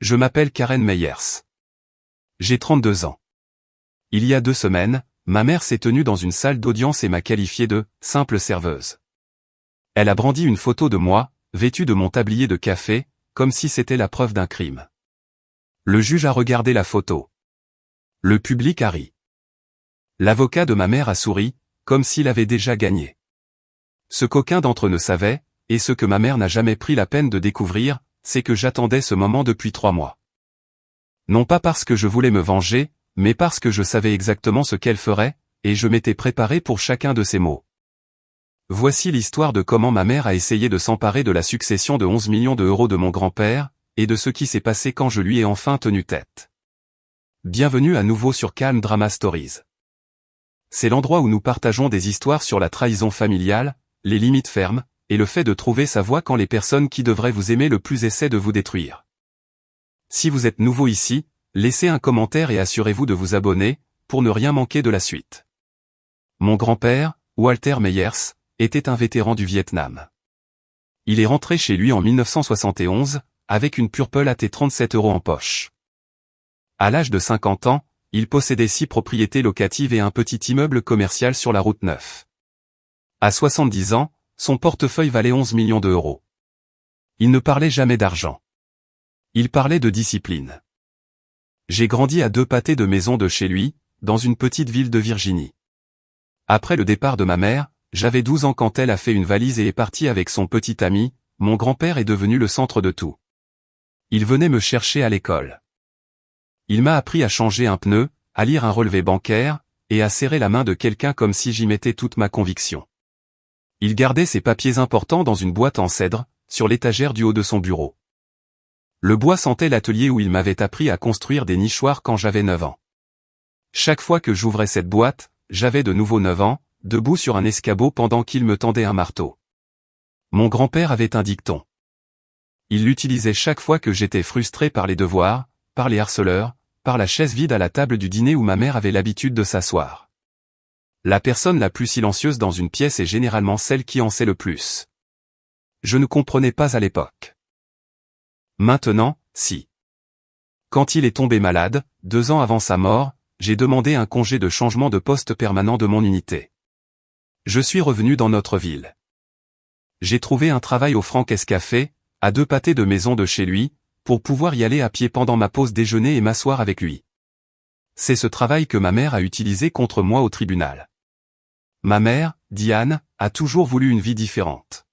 Je m'appelle Karen Meyers. J'ai 32 ans. Il y a 2 semaines, ma mère s'est tenue dans une salle d'audience et m'a qualifié de « simple serveuse ». Elle a brandi une photo de moi, vêtue de mon tablier de café, comme si c'était la preuve d'un crime. Le juge a regardé la photo. Le public a ri. L'avocat de ma mère a souri, comme s'il avait déjà gagné. Ce qu'aucun d'entre eux ne savait, et ce que ma mère n'a jamais pris la peine de découvrir, c'est que j'attendais ce moment depuis 3 mois. Non pas parce que je voulais me venger, mais parce que je savais exactement ce qu'elle ferait, et je m'étais préparé pour chacun de ses mots. Voici l'histoire de comment ma mère a essayé de s'emparer de la succession de 11 millions d'euros de mon grand-père, et de ce qui s'est passé quand je lui ai enfin tenu tête. Bienvenue à nouveau sur Calm Drama Stories. C'est l'endroit où nous partageons des histoires sur la trahison familiale, les limites fermes, et le fait de trouver sa voie quand les personnes qui devraient vous aimer le plus essaient de vous détruire. Si vous êtes nouveau ici, laissez un commentaire et assurez-vous de vous abonner, pour ne rien manquer de la suite. Mon grand-père, Walter Meyers, était un vétéran du Vietnam. Il est rentré chez lui en 1971, avec une Purple AT 37 € en poche. À l'âge de 50 ans, il possédait 6 propriétés locatives et un petit immeuble commercial sur la route 9. À 70 ans, son portefeuille valait 11 millions d'euros. Il ne parlait jamais d'argent. Il parlait de discipline. J'ai grandi à 2 pâtés de maison de chez lui, dans une petite ville de Virginie. Après le départ de ma mère, j'avais 12 ans quand elle a fait une valise et est partie avec son petit ami. Mon grand-père est devenu le centre de tout. Il venait me chercher à l'école. Il m'a appris à changer un pneu, à lire un relevé bancaire, et à serrer la main de quelqu'un comme si j'y mettais toute ma conviction. Il gardait ses papiers importants dans une boîte en cèdre, sur l'étagère du haut de son bureau. Le bois sentait l'atelier où il m'avait appris à construire des nichoirs quand j'avais 9 ans. Chaque fois que j'ouvrais cette boîte, j'avais de nouveau 9 ans, debout sur un escabeau pendant qu'il me tendait un marteau. Mon grand-père avait un dicton. Il l'utilisait chaque fois que j'étais frustré par les devoirs, par les harceleurs, par la chaise vide à la table du dîner où ma mère avait l'habitude de s'asseoir. La personne la plus silencieuse dans une pièce est généralement celle qui en sait le plus. Je ne comprenais pas à l'époque. Maintenant, si. Quand il est tombé malade, 2 ans avant sa mort, j'ai demandé un congé de changement de poste permanent de mon unité. Je suis revenu dans notre ville. J'ai trouvé un travail au Franck's Café, à 2 pâtés de maison de chez lui, pour pouvoir y aller à pied pendant ma pause déjeuner et m'asseoir avec lui. C'est ce travail que ma mère a utilisé contre moi au tribunal. Ma mère, Diane, a toujours voulu une vie différente.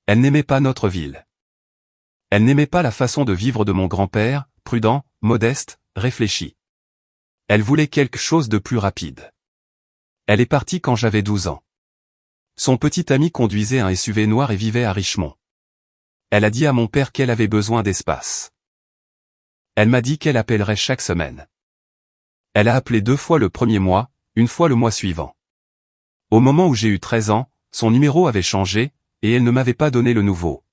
Elle n'aimait pas notre ville. Elle n'aimait pas la façon de vivre de mon grand-père, prudent, modeste, réfléchi. Elle voulait quelque chose de plus rapide. Elle est partie quand j'avais 12 ans. Son petit ami conduisait un SUV noir et vivait à Richmond. Elle a dit à mon père qu'elle avait besoin d'espace. Elle m'a dit qu'elle appellerait chaque semaine. Elle a appelé 2 fois le premier mois, 1 fois le mois suivant. Au moment où j'ai eu 13 ans, son numéro avait changé, et elle ne m'avait pas donné le nouveau.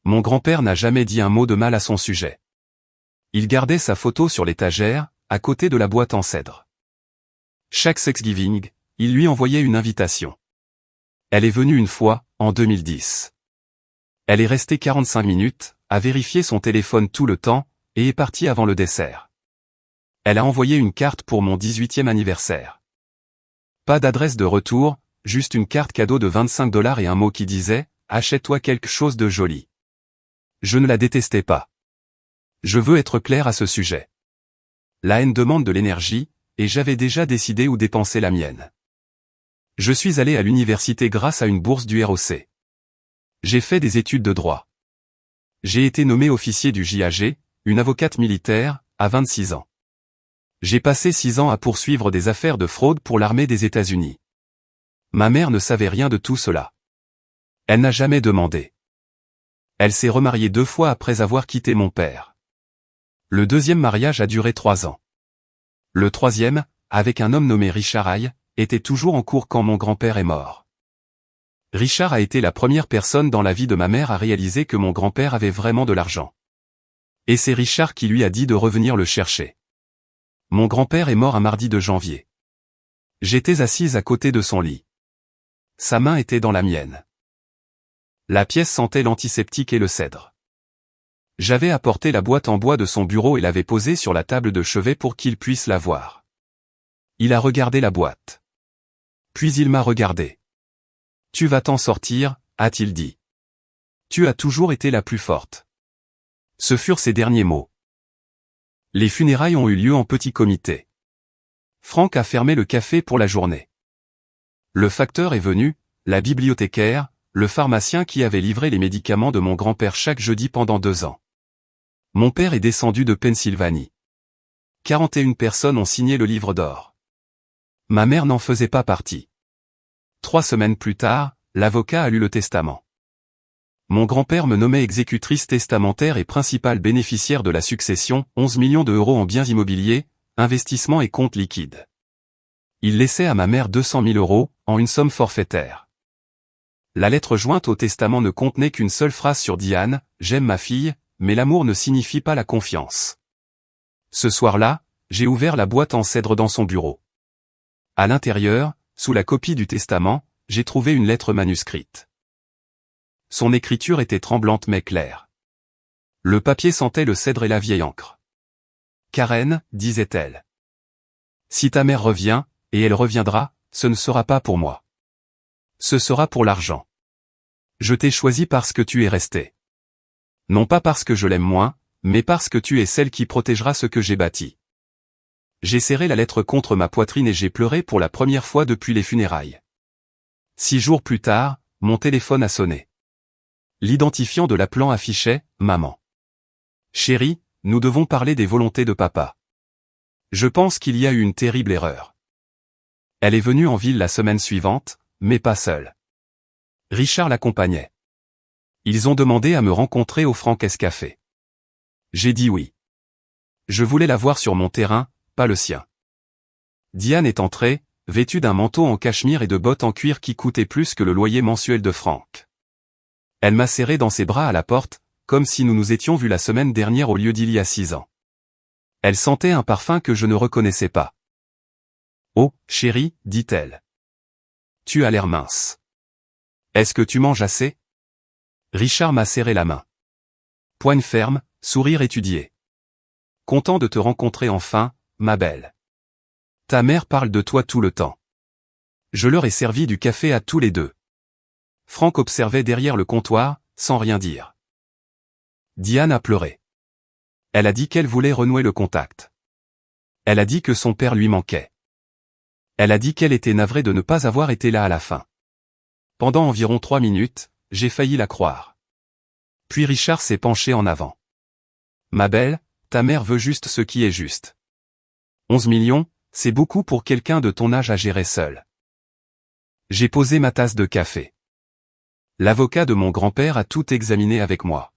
Mon grand-père n'a jamais dit un mot de mal à son sujet. Il gardait sa photo sur l'étagère, à côté de la boîte en cèdre. Chaque Thanksgiving, il lui envoyait une invitation. Elle est venue une fois, en 2010. Elle est restée 45 minutes, a vérifié son téléphone tout le temps, et est partie avant le dessert. Elle a envoyé une carte pour mon 18e anniversaire. Pas d'adresse de retour, juste une carte cadeau de 25 $ et un mot qui disait « Achète-toi quelque chose de joli ». Je ne la détestais pas. Je veux être clair à ce sujet. La haine demande de l'énergie, et j'avais déjà décidé où dépenser la mienne. Je suis allé à l'université grâce à une bourse du ROC. J'ai fait des études de droit. J'ai été nommé officier du JAG, une avocate militaire, à 26 ans. J'ai passé 6 ans à poursuivre des affaires de fraude pour l'armée des États-Unis. Ma mère ne savait rien de tout cela. Elle n'a jamais demandé. Elle s'est remariée 2 fois après avoir quitté mon père. Le 2e mariage a duré 3 ans. Le 3e, avec un homme nommé Richard Hay, était toujours en cours quand mon grand-père est mort. Richard a été la première personne dans la vie de ma mère à réaliser que mon grand-père avait vraiment de l'argent. Et c'est Richard qui lui a dit de revenir le chercher. Mon grand-père est mort un mardi de janvier. J'étais assise à côté de son lit. Sa main était dans la mienne. La pièce sentait l'antiseptique et le cèdre. J'avais apporté la boîte en bois de son bureau et l'avais posée sur la table de chevet pour qu'il puisse la voir. Il a regardé la boîte. Puis il m'a regardé. « Tu vas t'en sortir », a-t-il dit. « Tu as toujours été la plus forte. » Ce furent ses derniers mots. Les funérailles ont eu lieu en petit comité. Franck a fermé le café pour la journée. Le facteur est venu, la bibliothécaire, le pharmacien qui avait livré les médicaments de mon grand-père chaque jeudi pendant 2 ans. Mon père est descendu de Pennsylvanie. 41 personnes ont signé le livre d'or. Ma mère n'en faisait pas partie. 3 semaines plus tard, l'avocat a lu le testament. Mon grand-père me nommait exécutrice testamentaire et principale bénéficiaire de la succession, 11 millions d'euros en biens immobiliers, investissements et comptes liquides. Il laissait à ma mère 200 000 euros, en une somme forfaitaire. La lettre jointe au testament ne contenait qu'une seule phrase sur Diane, « J'aime ma fille, mais l'amour ne signifie pas la confiance. » Ce soir-là, j'ai ouvert la boîte en cèdre dans son bureau. À l'intérieur, sous la copie du testament, j'ai trouvé une lettre manuscrite. Son écriture était tremblante mais claire. Le papier sentait le cèdre et la vieille encre. « Karen, disait-elle. Si ta mère revient, et elle reviendra, ce ne sera pas pour moi. Ce sera pour l'argent. Je t'ai choisi parce que tu es restée. Non pas parce que je l'aime moins, mais parce que tu es celle qui protégera ce que j'ai bâti. » J'ai serré la lettre contre ma poitrine et j'ai pleuré pour la première fois depuis les funérailles. 6 jours plus tard, mon téléphone a sonné. L'identifiant de l'appelant affichait « Maman. Chérie, nous devons parler des volontés de papa. Je pense qu'il y a eu une terrible erreur. » Elle est venue en ville la semaine suivante, mais pas seule. Richard l'accompagnait. Ils ont demandé à me rencontrer au Frank's Café. J'ai dit oui. Je voulais la voir sur mon terrain, pas le sien. Diane est entrée, vêtue d'un manteau en cachemire et de bottes en cuir qui coûtaient plus que le loyer mensuel de Franck. Elle m'a serré dans ses bras à la porte, comme si nous nous étions vus la semaine dernière au lieu d'il y a 6 ans. Elle sentait un parfum que je ne reconnaissais pas. « Oh, chérie, dit-elle. Tu as l'air mince. Est-ce que tu manges assez ?» Richard m'a serré la main. Poigne ferme, sourire étudié. « Content de te rencontrer enfin, ma belle. Ta mère parle de toi tout le temps. » Je leur ai servi du café à tous les deux. Franck observait derrière le comptoir, sans rien dire. Diane a pleuré. Elle a dit qu'elle voulait renouer le contact. Elle a dit que son père lui manquait. Elle a dit qu'elle était navrée de ne pas avoir été là à la fin. Pendant environ 3 minutes, j'ai failli la croire. Puis Richard s'est penché en avant. « Ma belle, ta mère veut juste ce qui est juste. 11 millions, c'est beaucoup pour quelqu'un de ton âge à gérer seul. » J'ai posé ma tasse de café. L'avocat de mon grand-père a tout examiné avec moi.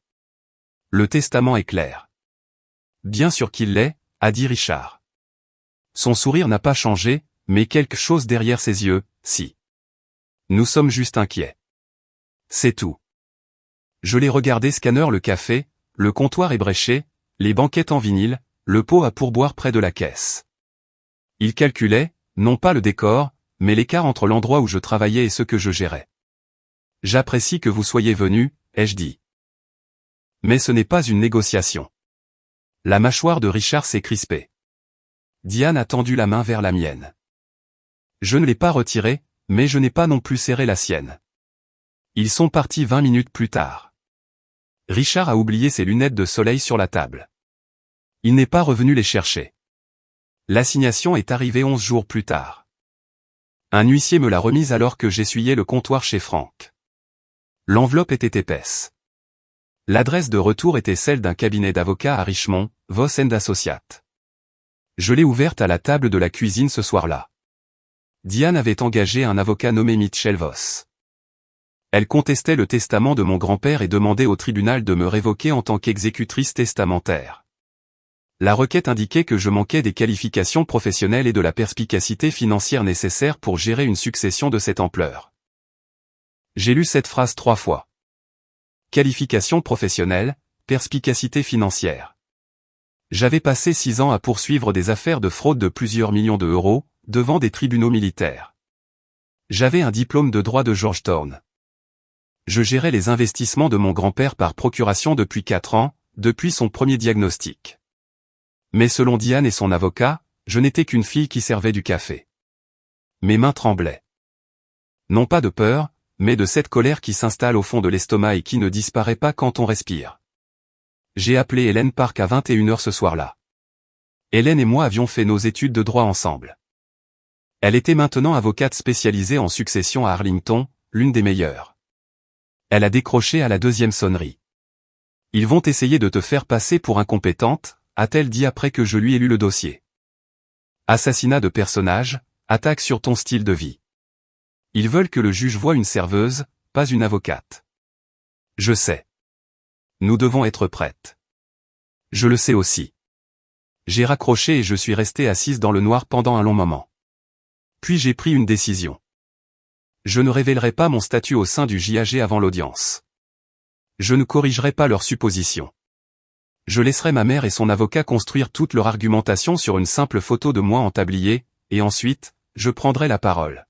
Le testament est clair. Bien sûr qu'il l'est, a dit Richard. Son sourire n'a pas changé, mais quelque chose derrière ses yeux, si. Nous sommes juste inquiets. C'est tout. Je l'ai regardé scanner le café, le comptoir ébréché, les banquettes en vinyle, le pot à pourboire près de la caisse. Il calculait, non pas le décor, mais l'écart entre l'endroit où je travaillais et ce que je gérais. « J'apprécie que vous soyez venu, ai-je dit. Mais ce n'est pas une négociation. » La mâchoire de Richard s'est crispée. Diane a tendu la main vers la mienne. Je ne l'ai pas retirée, mais je n'ai pas non plus serré la sienne. Ils sont partis 20 minutes plus tard. Richard a oublié ses lunettes de soleil sur la table. Il n'est pas revenu les chercher. L'assignation est arrivée 11 jours plus tard. Un huissier me l'a remise alors que j'essuyais le comptoir chez Franck. L'enveloppe était épaisse. L'adresse de retour était celle d'un cabinet d'avocats à Richmond, Voss & Associates. Je l'ai ouverte à la table de la cuisine ce soir-là. Diane avait engagé un avocat nommé Mitchell Voss. Elle contestait le testament de mon grand-père et demandait au tribunal de me révoquer en tant qu'exécutrice testamentaire. La requête indiquait que je manquais des qualifications professionnelles et de la perspicacité financière nécessaires pour gérer une succession de cette ampleur. J'ai lu cette phrase 3 fois. Qualification professionnelle, perspicacité financière. J'avais passé 6 ans à poursuivre des affaires de fraude de plusieurs millions d'euros, devant des tribunaux militaires. J'avais un diplôme de droit de Georgetown. Je gérais les investissements de mon grand-père par procuration depuis 4 ans, depuis son premier diagnostic. Mais selon Diane et son avocat, je n'étais qu'une fille qui servait du café. Mes mains tremblaient. Non pas de peur, mais de cette colère qui s'installe au fond de l'estomac et qui ne disparaît pas quand on respire. J'ai appelé Hélène Park à 21h ce soir-là. Hélène et moi avions fait nos études de droit ensemble. Elle était maintenant avocate spécialisée en succession à Arlington, l'une des meilleures. Elle a décroché à la deuxième sonnerie. « Ils vont essayer de te faire passer pour incompétente », a-t-elle dit après que je lui ai lu le dossier. Assassinat de personnage, attaque sur ton style de vie. Ils veulent que le juge voie une serveuse, pas une avocate. Je sais. Nous devons être prêtes. Je le sais aussi. J'ai raccroché et je suis restée assise dans le noir pendant un long moment. Puis j'ai pris une décision. Je ne révélerai pas mon statut au sein du JAG avant l'audience. Je ne corrigerai pas leurs suppositions. Je laisserai ma mère et son avocat construire toute leur argumentation sur une simple photo de moi en tablier, et ensuite, je prendrai la parole.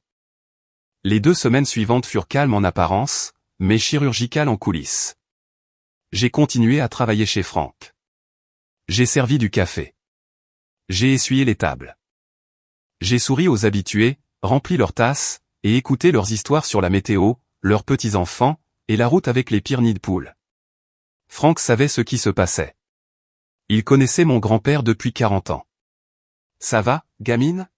Les 2 semaines suivantes furent calmes en apparence, mais chirurgicales en coulisses. J'ai continué à travailler chez Franck. J'ai servi du café. J'ai essuyé les tables. J'ai souri aux habitués, rempli leurs tasses, et écouté leurs histoires sur la météo, leurs petits-enfants, et la route avec les pires nids de poules. Franck savait ce qui se passait. Il connaissait mon grand-père depuis 40 ans. « Ça va, gamine ?»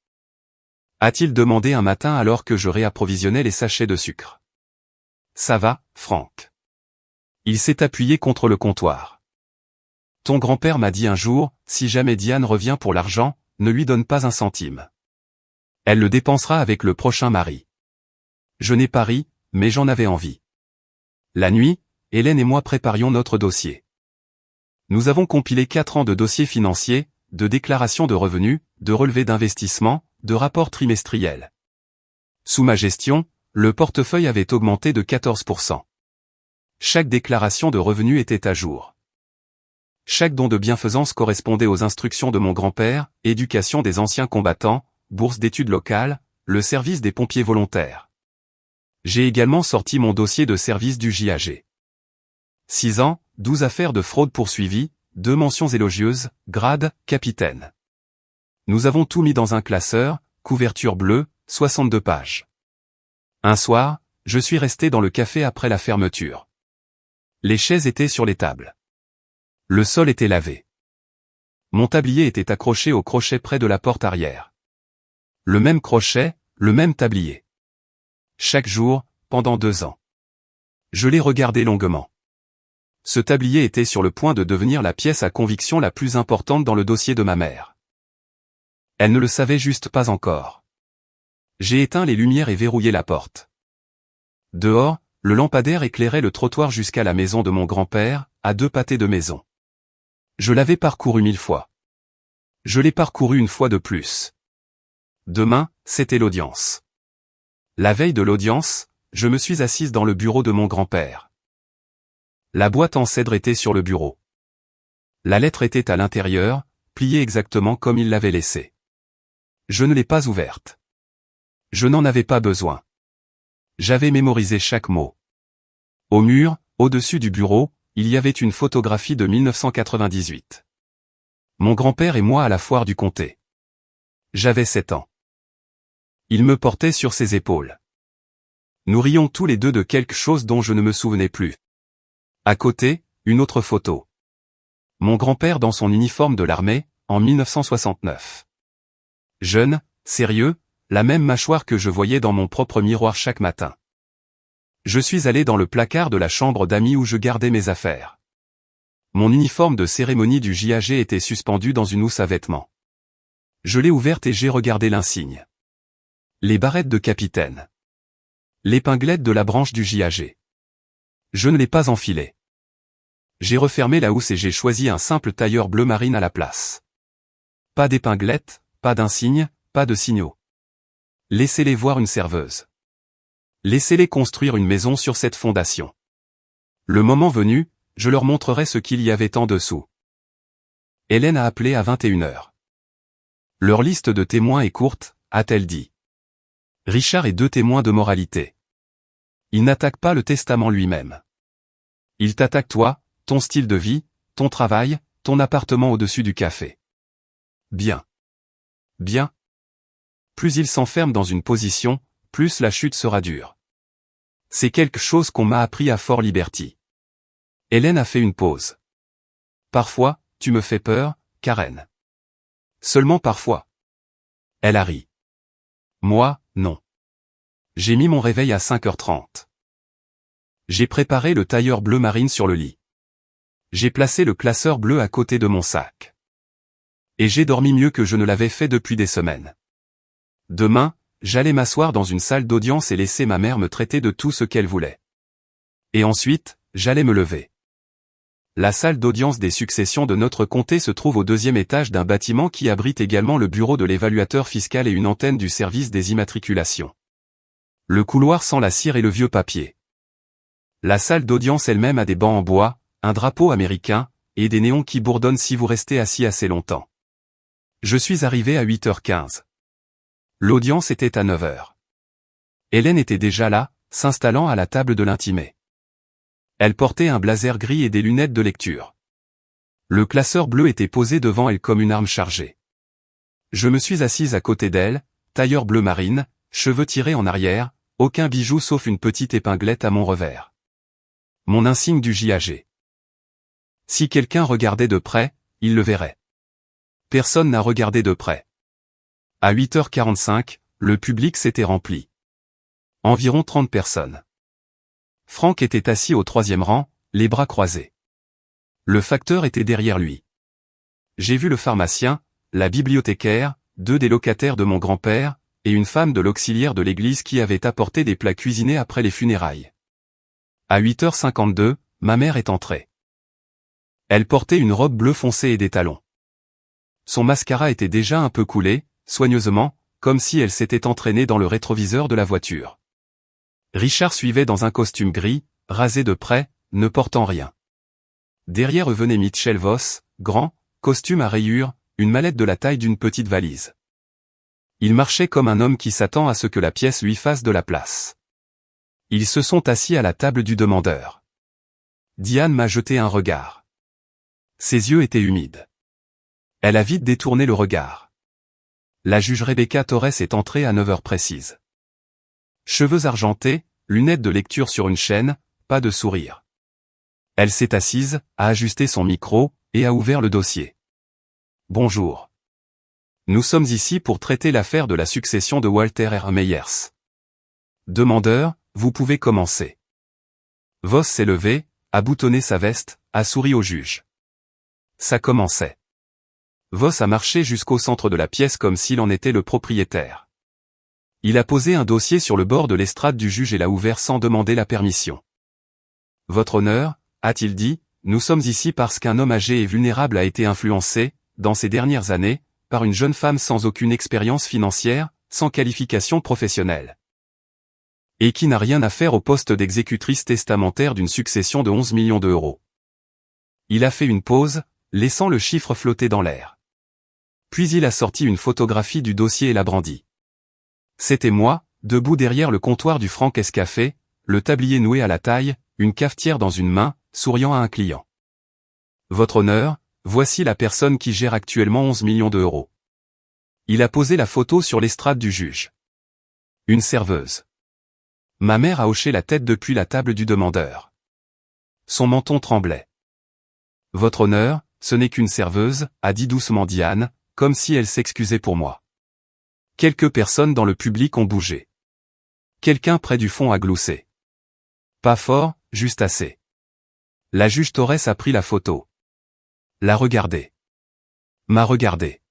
a-t-il demandé un matin alors que je réapprovisionnais les sachets de sucre. « Ça va, Franck. » Il s'est appuyé contre le comptoir. « Ton grand-père m'a dit un jour, si jamais Diane revient pour l'argent, ne lui donne pas un centime. Elle le dépensera avec le prochain mari. » Je n'ai pas ri, mais j'en avais envie. La nuit, Hélène et moi préparions notre dossier. Nous avons compilé 4 ans de dossiers financiers, de déclarations de revenus, de relevés d'investissement, de rapports trimestriels. Sous ma gestion, le portefeuille avait augmenté de 14%. Chaque déclaration de revenus était à jour. Chaque don de bienfaisance correspondait aux instructions de mon grand-père, éducation des anciens combattants, bourse d'études locales, le service des pompiers volontaires. J'ai également sorti mon dossier de service du JAG. 6 ans, 12 affaires de fraude poursuivies, 2 mentions élogieuses, grade, capitaine. Nous avons tout mis dans un classeur, couverture bleue, 62 pages. Un soir, je suis resté dans le café après la fermeture. Les chaises étaient sur les tables. Le sol était lavé. Mon tablier était accroché au crochet près de la porte arrière. Le même crochet, le même tablier. Chaque jour, pendant 2 ans. Je l'ai regardé longuement. Ce tablier était sur le point de devenir la pièce à conviction la plus importante dans le dossier de ma mère. Elle ne le savait juste pas encore. J'ai éteint les lumières et verrouillé la porte. Dehors, le lampadaire éclairait le trottoir jusqu'à la maison de mon grand-père, à 2 pâtés de maison. Je l'avais parcouru 1000 fois. Je l'ai parcouru une fois de plus. Demain, c'était l'audience. La veille de l'audience, je me suis assise dans le bureau de mon grand-père. La boîte en cèdre était sur le bureau. La lettre était à l'intérieur, pliée exactement comme il l'avait laissée. Je ne l'ai pas ouverte. Je n'en avais pas besoin. J'avais mémorisé chaque mot. Au mur, au-dessus du bureau, il y avait une photographie de 1998. Mon grand-père et moi à la foire du comté. J'avais 7 ans. Il me portait sur ses épaules. Nous rions tous les deux de quelque chose dont je ne me souvenais plus. À côté, une autre photo. Mon grand-père dans son uniforme de l'armée, en 1969. Jeune, sérieux, la même mâchoire que je voyais dans mon propre miroir chaque matin. Je suis allé dans le placard de la chambre d'amis où je gardais mes affaires. Mon uniforme de cérémonie du JAG était suspendu dans une housse à vêtements. Je l'ai ouverte et j'ai regardé l'insigne. Les barrettes de capitaine. L'épinglette de la branche du JAG. Je ne l'ai pas enfilée. J'ai refermé la housse et j'ai choisi un simple tailleur bleu marine à la place. Pas d'épinglette, pas d'insigne, pas de signaux. Laissez-les voir une serveuse. Laissez-les construire une maison sur cette fondation. Le moment venu, je leur montrerai ce qu'il y avait en dessous. Hélène a appelé à 21h. Leur liste de témoins est courte, a-t-elle dit. Richard est 2 témoins de moralité. Il n'attaque pas le testament lui-même. Il t'attaque toi, ton style de vie, ton travail, ton appartement au-dessus du café. Bien. Bien. Plus il s'enferme dans une position, plus la chute sera dure. C'est quelque chose qu'on m'a appris à Fort Liberty. Hélène a fait une pause. Parfois, tu me fais peur, Karen. Seulement parfois. Elle a ri. Moi, non. J'ai mis mon réveil à 5h30. J'ai préparé le tailleur bleu marine sur le lit. J'ai placé le classeur bleu à côté de mon sac. Et j'ai dormi mieux que je ne l'avais fait depuis des semaines. Demain, j'allais m'asseoir dans une salle d'audience et laisser ma mère me traiter de tout ce qu'elle voulait. Et ensuite, j'allais me lever. La salle d'audience des successions de notre comté se trouve au 2e étage d'un bâtiment qui abrite également le bureau de l'évaluateur fiscal et une antenne du service des immatriculations. Le couloir sent la cire et le vieux papier. La salle d'audience elle-même a des bancs en bois, un drapeau américain, et des néons qui bourdonnent si vous restez assis assez longtemps. Je suis arrivé à 8h15. L'audience était à 9h. Hélène était déjà là, s'installant à la table de l'intimé. Elle portait un blazer gris et des lunettes de lecture. Le classeur bleu était posé devant elle comme une arme chargée. Je me suis assise à côté d'elle, tailleur bleu marine, cheveux tirés en arrière, aucun bijou sauf une petite épinglette à mon revers. Mon insigne du JAG. Si quelqu'un regardait de près, il le verrait. Personne n'a regardé de près. À 8h45, le public s'était rempli. Environ 30 personnes. Franck était assis au 3e rang, les bras croisés. Le facteur était derrière lui. J'ai vu le pharmacien, la bibliothécaire, 2 des locataires de mon grand-père, et une femme de l'auxiliaire de l'église qui avait apporté des plats cuisinés après les funérailles. À 8h52, ma mère est entrée. Elle portait une robe bleu foncé et des talons. Son mascara était déjà un peu coulé, soigneusement, comme si elle s'était entraînée dans le rétroviseur de la voiture. Richard suivait dans un costume gris, rasé de près, ne portant rien. Derrière eux venait Mitchell Voss, grand, costume à rayures, une mallette de la taille d'une petite valise. Il marchait comme un homme qui s'attend à ce que la pièce lui fasse de la place. Ils se sont assis à la table du demandeur. Diane m'a jeté un regard. Ses yeux étaient humides. Elle a vite détourné le regard. La juge Rebecca Torres est entrée à 9h précises. Cheveux argentés, lunettes de lecture sur une chaîne, pas de sourire. Elle s'est assise, a ajusté son micro, et a ouvert le dossier. Bonjour. Nous sommes ici pour traiter l'affaire de la succession de Walter R. Meyers. Demandeur, vous pouvez commencer. Voss s'est levé, a boutonné sa veste, a souri au juge. Ça commençait. Voss a marché jusqu'au centre de la pièce comme s'il en était le propriétaire. Il a posé un dossier sur le bord de l'estrade du juge et l'a ouvert sans demander la permission. Votre honneur, a-t-il dit, nous sommes ici parce qu'un homme âgé et vulnérable a été influencé, dans ces dernières années, par une jeune femme sans aucune expérience financière, sans qualification professionnelle. Et qui n'a rien à faire au poste d'exécutrice testamentaire d'une succession de 11 millions d'euros. Il a fait une pause, laissant le chiffre flotter dans l'air. Puis il a sorti une photographie du dossier et l'a brandi. C'était moi, debout derrière le comptoir du Franck Café, le tablier noué à la taille, une cafetière dans une main, souriant à un client. Votre honneur, voici la personne qui gère actuellement 11 millions d'euros. Il a posé la photo sur l'estrade du juge. Une serveuse. Ma mère a hoché la tête depuis la table du demandeur. Son menton tremblait. Votre honneur, ce n'est qu'une serveuse, a dit doucement Diane, comme si elle s'excusait pour moi. Quelques personnes dans le public ont bougé. Quelqu'un près du fond a gloussé. Pas fort, juste assez. La juge Torres a pris la photo. L'a regardée. M'a regardé.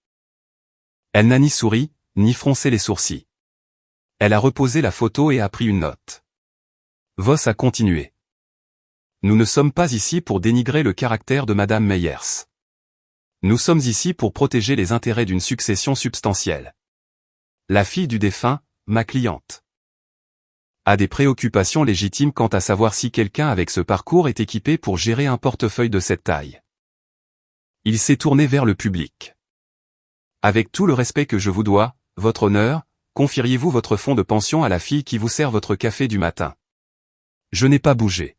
Elle n'a ni souri, ni froncé les sourcils. Elle a reposé la photo et a pris une note. Voss a continué. Nous ne sommes pas ici pour dénigrer le caractère de Madame Meyers. Nous sommes ici pour protéger les intérêts d'une succession substantielle. La fille du défunt, ma cliente, a des préoccupations légitimes quant à savoir si quelqu'un avec ce parcours est équipé pour gérer un portefeuille de cette taille. Il s'est tourné vers le public. Avec tout le respect que je vous dois, votre honneur, confieriez-vous votre fonds de pension à la fille qui vous sert votre café du matin? Je n'ai pas bougé.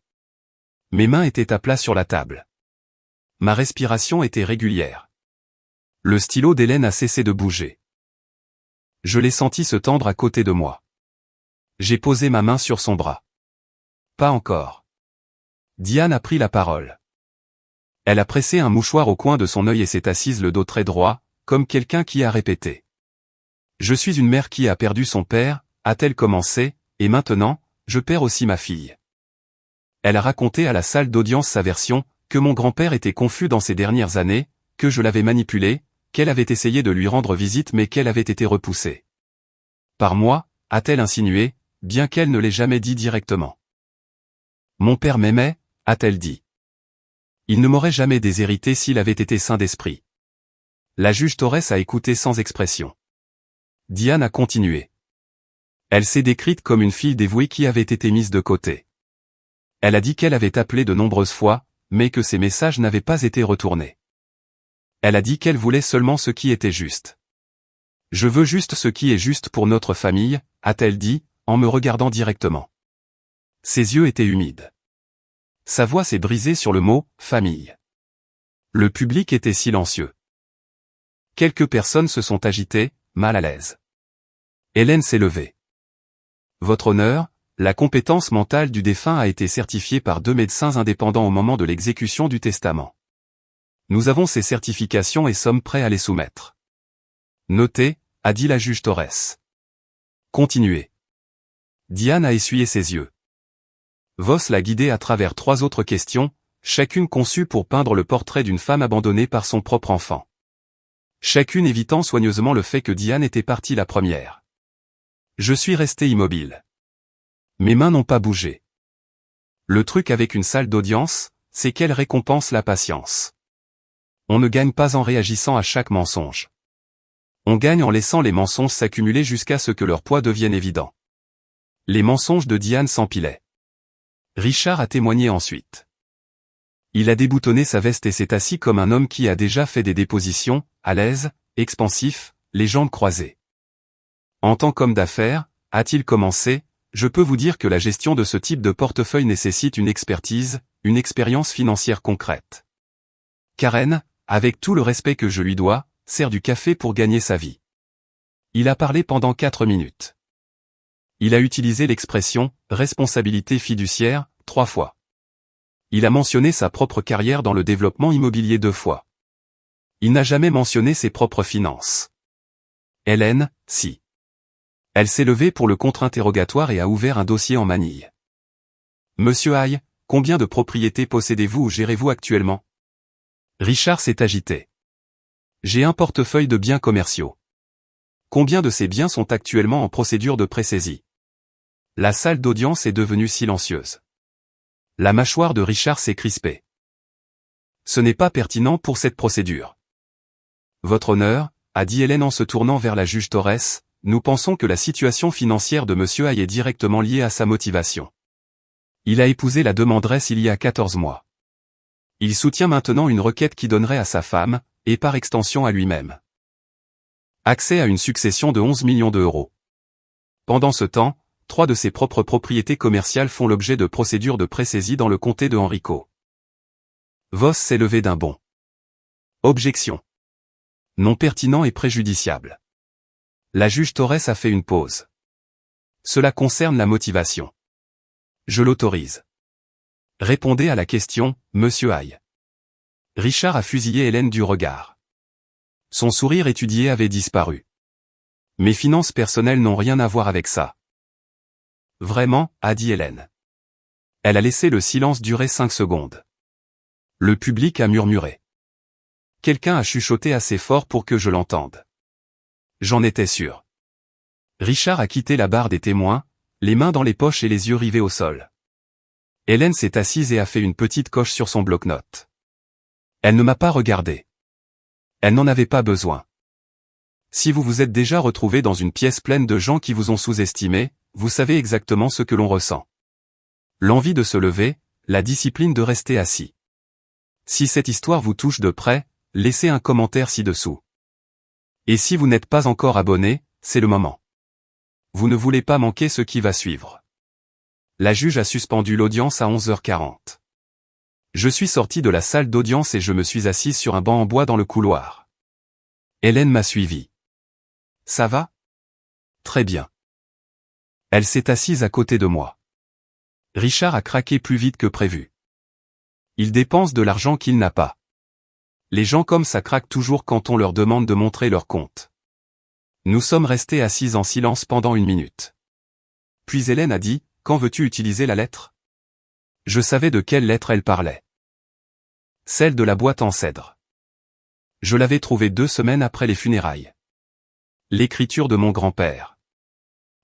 Mes mains étaient à plat sur la table. Ma respiration était régulière. Le stylo d'Hélène a cessé de bouger. Je l'ai senti se tendre à côté de moi. J'ai posé ma main sur son bras. Pas encore. Diane a pris la parole. Elle a pressé un mouchoir au coin de son œil et s'est assise le dos très droit, comme quelqu'un qui a répété. Je suis une mère qui a perdu son père, a-t-elle commencé, et maintenant, je perds aussi ma fille. Elle a raconté à la salle d'audience sa version, que mon grand-père était confus dans ces dernières années, que je l'avais manipulé, qu'elle avait essayé de lui rendre visite mais qu'elle avait été repoussée. Par moi, a-t-elle insinué, bien qu'elle ne l'ait jamais dit directement. Mon père m'aimait, a-t-elle dit. Il ne m'aurait jamais déshérité s'il avait été sain d'esprit. La juge Torres a écouté sans expression. Diane a continué. Elle s'est décrite comme une fille dévouée qui avait été mise de côté. Elle a dit qu'elle avait appelé de nombreuses fois, mais que ses messages n'avaient pas été retournés. Elle a dit qu'elle voulait seulement ce qui était juste. Je veux juste ce qui est juste pour notre famille, a-t-elle dit, en me regardant directement. Ses yeux étaient humides. Sa voix s'est brisée sur le mot « famille ». Le public était silencieux. Quelques personnes se sont agitées, mal à l'aise. Hélène s'est levée. Votre honneur, la compétence mentale du défunt a été certifiée par 2 médecins indépendants au moment de l'exécution du testament. Nous avons ces certifications et sommes prêts à les soumettre. Notez, a dit la juge Torres. Continuez. Diane a essuyé ses yeux. Voss l'a guidée à travers 3 autres questions, chacune conçue pour peindre le portrait d'une femme abandonnée par son propre enfant. Chacune évitant soigneusement le fait que Diane était partie la première. Je suis resté immobile. Mes mains n'ont pas bougé. Le truc avec une salle d'audience, c'est qu'elle récompense la patience. On ne gagne pas en réagissant à chaque mensonge. On gagne en laissant les mensonges s'accumuler jusqu'à ce que leur poids devienne évident. Les mensonges de Diane s'empilaient. Richard a témoigné ensuite. Il a déboutonné sa veste et s'est assis comme un homme qui a déjà fait des dépositions, à l'aise, expansif, les jambes croisées. En tant qu'homme d'affaires, a-t-il commencé, je peux vous dire que la gestion de ce type de portefeuille nécessite une expertise, une expérience financière concrète. Karen, avec tout le respect que je lui dois, sert du café pour gagner sa vie. Il a parlé pendant 4 minutes. Il a utilisé l'expression « responsabilité fiduciaire » 3 fois. Il a mentionné sa propre carrière dans le développement immobilier 2 fois. Il n'a jamais mentionné ses propres finances. Hélène, si. Elle s'est levée pour le contre-interrogatoire et a ouvert un dossier en manille. Monsieur Hay, combien de propriétés possédez-vous ou gérez-vous actuellement? Richard s'est agité. J'ai un portefeuille de biens commerciaux. Combien de ces biens sont actuellement en procédure de pré-saisie? La salle d'audience est devenue silencieuse. La mâchoire de Richard s'est crispée. Ce n'est pas pertinent pour cette procédure. Votre honneur, a dit Hélène en se tournant vers la juge Torres, nous pensons que la situation financière de Monsieur Hay est directement liée à sa motivation. Il a épousé la demanderesse il y a 14 mois. Il soutient maintenant une requête qui donnerait à sa femme, et par extension à lui-même, accès à une succession de 11 millions d'euros. Pendant ce temps, 3 de ses propres propriétés commerciales font l'objet de procédures de pré-saisie dans le comté de Henrico. Voss s'est levé d'un bond. Objection. Non pertinent et préjudiciable. La juge Torres a fait une pause. Cela concerne la motivation. Je l'autorise. Répondez à la question, Monsieur Hay. Richard a fusillé Hélène du regard. Son sourire étudié avait disparu. Mes finances personnelles n'ont rien à voir avec ça. Vraiment, a dit Hélène. Elle a laissé le silence durer 5 secondes. Le public a murmuré. Quelqu'un a chuchoté assez fort pour que je l'entende. J'en étais sûr. Richard a quitté la barre des témoins, les mains dans les poches et les yeux rivés au sol. Hélène s'est assise et a fait une petite coche sur son bloc-notes. Elle ne m'a pas regardé. Elle n'en avait pas besoin. Si vous vous êtes déjà retrouvé dans une pièce pleine de gens qui vous ont sous-estimé, vous savez exactement ce que l'on ressent. L'envie de se lever, la discipline de rester assis. Si cette histoire vous touche de près, laissez un commentaire ci-dessous. Et si vous n'êtes pas encore abonné, c'est le moment. Vous ne voulez pas manquer ce qui va suivre. La juge a suspendu l'audience à 11h40. Je suis sorti de la salle d'audience et je me suis assise sur un banc en bois dans le couloir. Hélène m'a suivi. Ça va? Très bien. Elle s'est assise à côté de moi. Richard a craqué plus vite que prévu. Il dépense de l'argent qu'il n'a pas. Les gens comme ça craquent toujours quand on leur demande de montrer leur compte. Nous sommes restés assis en silence pendant 1 minute. Puis Hélène a dit, « Quand veux-tu utiliser la lettre ?» Je savais de quelle lettre elle parlait. Celle de la boîte en cèdre. Je l'avais trouvée 2 semaines après les funérailles. L'écriture de mon grand-père.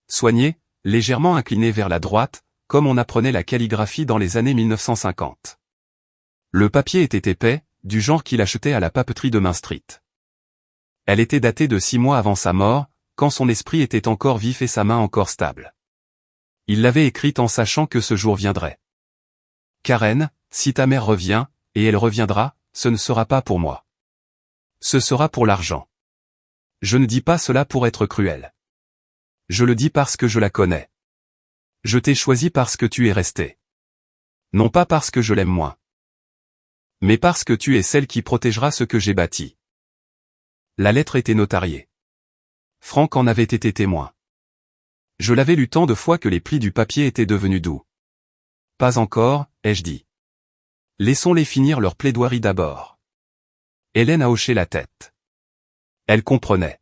Soignée, légèrement inclinée vers la droite, comme on apprenait la calligraphie dans les années 1950. Le papier était épais, du genre qu'il achetait à la papeterie de Main Street. Elle était datée de 6 mois avant sa mort, quand son esprit était encore vif et sa main encore stable. Il l'avait écrite en sachant que ce jour viendrait. Karen, si ta mère revient, et elle reviendra, ce ne sera pas pour moi. Ce sera pour l'argent. Je ne dis pas cela pour être cruel. Je le dis parce que je la connais. Je t'ai choisi parce que tu es resté. Non pas parce que je l'aime moins. Mais parce que tu es celle qui protégera ce que j'ai bâti. La lettre était notariée. Franck en avait été témoin. Je l'avais lu tant de fois que les plis du papier étaient devenus doux. Pas encore, ai-je dit. Laissons-les finir leur plaidoirie d'abord. Hélène a hoché la tête. Elle comprenait.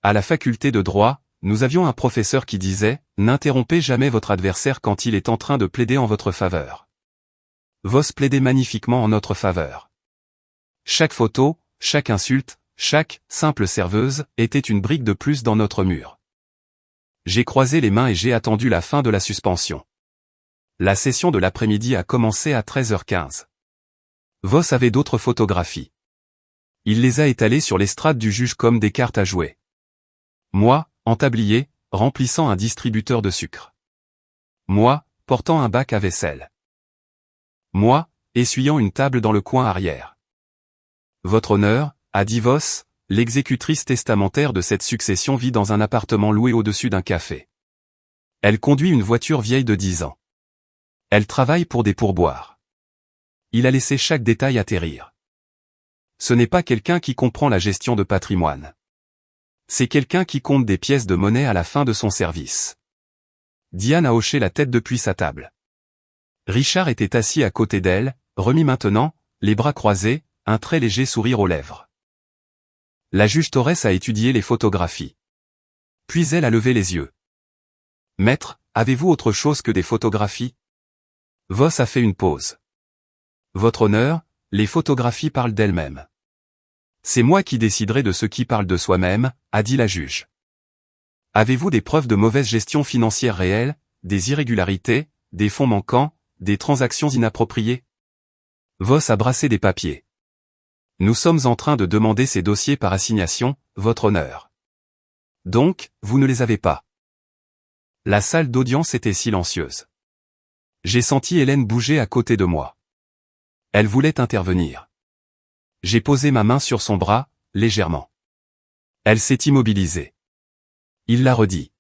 À la faculté de droit, nous avions un professeur qui disait « N'interrompez jamais votre adversaire quand il est en train de plaider en votre faveur. » Voss plaidait magnifiquement en notre faveur. Chaque photo, chaque insulte, chaque « simple serveuse » était une brique de plus dans notre mur. J'ai croisé les mains et j'ai attendu la fin de la suspension. La session de l'après-midi a commencé à 13h15. Voss avait d'autres photographies. Il les a étalées sur l'estrade du juge comme des cartes à jouer. Moi, en tablier, remplissant un distributeur de sucre. Moi, portant un bac à vaisselle. Moi, essuyant une table dans le coin arrière. Votre honneur, a dit Voss, l'exécutrice testamentaire de cette succession vit dans un appartement loué au-dessus d'un café. Elle conduit une voiture vieille de 10 ans. Elle travaille pour des pourboires. Il a laissé chaque détail atterrir. Ce n'est pas quelqu'un qui comprend la gestion de patrimoine. C'est quelqu'un qui compte des pièces de monnaie à la fin de son service. Diane a hoché la tête depuis sa table. Richard était assis à côté d'elle, remis maintenant, les bras croisés, un très léger sourire aux lèvres. La juge Torres a étudié les photographies. Puis elle a levé les yeux. « Maître, avez-vous autre chose que des photographies ?» Voss a fait une pause. « Votre honneur, les photographies parlent d'elles-mêmes. C'est moi qui déciderai de ce qui parle de soi-même, a dit la juge. Avez-vous des preuves de mauvaise gestion financière réelle, des irrégularités, des fonds manquants, des transactions inappropriées ?» Voss a brassé des papiers. « Nous sommes en train de demander ces dossiers par assignation, votre honneur. Donc, vous ne les avez pas. » La salle d'audience était silencieuse. J'ai senti Hélène bouger à côté de moi. Elle voulait intervenir. J'ai posé ma main sur son bras, légèrement. Elle s'est immobilisée. Il l'a redit.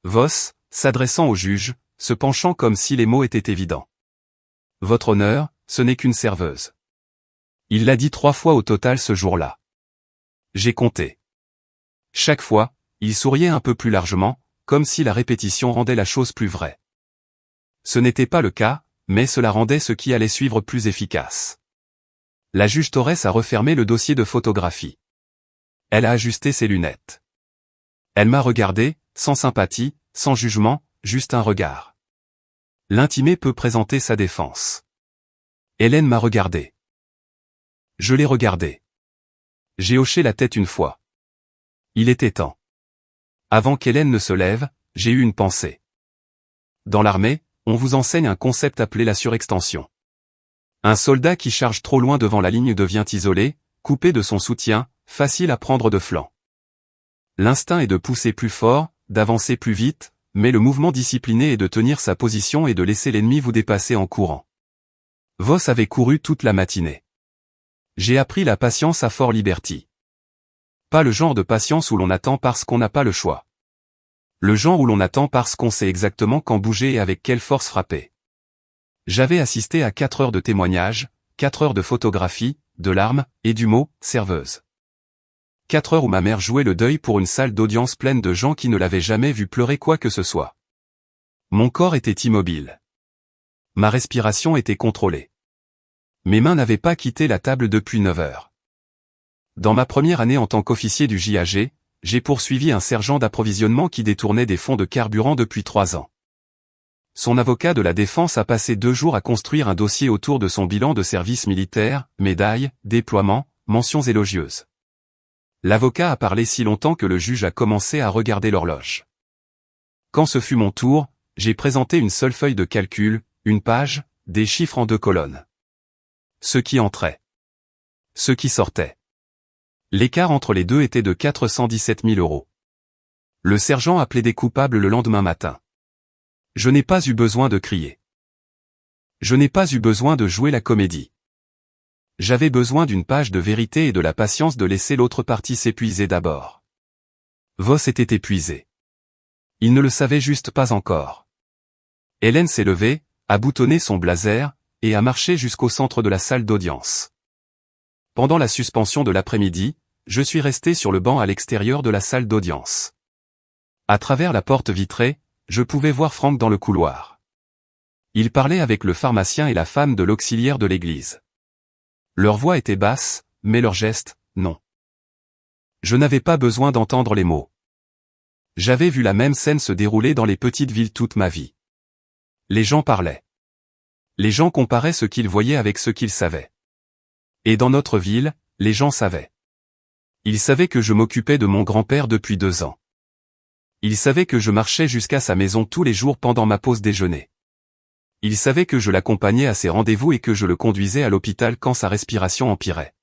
Voss, s'adressant au juge, se penchant comme si les mots étaient évidents. « Votre honneur, ce n'est qu'une serveuse. » Il l'a dit 3 fois au total ce jour-là. J'ai compté. Chaque fois, il souriait un peu plus largement, comme si la répétition rendait la chose plus vraie. Ce n'était pas le cas, mais cela rendait ce qui allait suivre plus efficace. La juge Torres a refermé le dossier de photographie. Elle a ajusté ses lunettes. Elle m'a regardé, sans sympathie, sans jugement, juste un regard. L'intimé peut présenter sa défense. Hélène m'a regardé. Je l'ai regardé. J'ai hoché la tête une fois. Il était temps. Avant qu'Hélène ne se lève, j'ai eu une pensée. Dans l'armée, on vous enseigne un concept appelé la surextension. Un soldat qui charge trop loin devant la ligne devient isolé, coupé de son soutien, facile à prendre de flanc. L'instinct est de pousser plus fort, d'avancer plus vite, mais le mouvement discipliné est de tenir sa position et de laisser l'ennemi vous dépasser en courant. Voss avait couru toute la matinée. J'ai appris la patience à Fort Liberty. Pas le genre de patience où l'on attend parce qu'on n'a pas le choix. Le genre où l'on attend parce qu'on sait exactement quand bouger et avec quelle force frapper. J'avais assisté à 4 heures de témoignages, 4 heures de photographie, de larmes, et du mot « serveuse ». 4 heures où ma mère jouait le deuil pour une salle d'audience pleine de gens qui ne l'avaient jamais vu pleurer quoi que ce soit. Mon corps était immobile. Ma respiration était contrôlée. Mes mains n'avaient pas quitté la table depuis 9 heures. Dans ma première année en tant qu'officier du JAG, j'ai poursuivi un sergent d'approvisionnement qui détournait des fonds de carburant depuis 3 ans. Son avocat de la défense a passé 2 jours à construire un dossier autour de son bilan de service militaire, médailles, déploiements, mentions élogieuses. L'avocat a parlé si longtemps que le juge a commencé à regarder l'horloge. Quand ce fut mon tour, j'ai présenté une seule feuille de calcul, une page, des chiffres en 2 colonnes. Ce qui entrait. Ce qui sortait. L'écart entre les deux était de 417 000 €. Le sergent a plaidé coupable le lendemain matin. Je n'ai pas eu besoin de crier. Je n'ai pas eu besoin de jouer la comédie. J'avais besoin d'une page de vérité et de la patience de laisser l'autre partie s'épuiser d'abord. Voss était épuisé. Il ne le savait juste pas encore. Hélène s'est levée, a boutonné son blazer, et a marché jusqu'au centre de la salle d'audience. Pendant la suspension de l'après-midi, je suis resté sur le banc à l'extérieur de la salle d'audience. À travers la porte vitrée, je pouvais voir Franck dans le couloir. Il parlait avec le pharmacien et la femme de l'auxiliaire de l'église. Leur voix était basse, mais leurs gestes, non. Je n'avais pas besoin d'entendre les mots. J'avais vu la même scène se dérouler dans les petites villes toute ma vie. Les gens parlaient. Les gens comparaient ce qu'ils voyaient avec ce qu'ils savaient. Et dans notre ville, les gens savaient. Ils savaient que je m'occupais de mon grand-père depuis 2 ans. Ils savaient que je marchais jusqu'à sa maison tous les jours pendant ma pause déjeuner. Ils savaient que je l'accompagnais à ses rendez-vous et que je le conduisais à l'hôpital quand sa respiration empirait.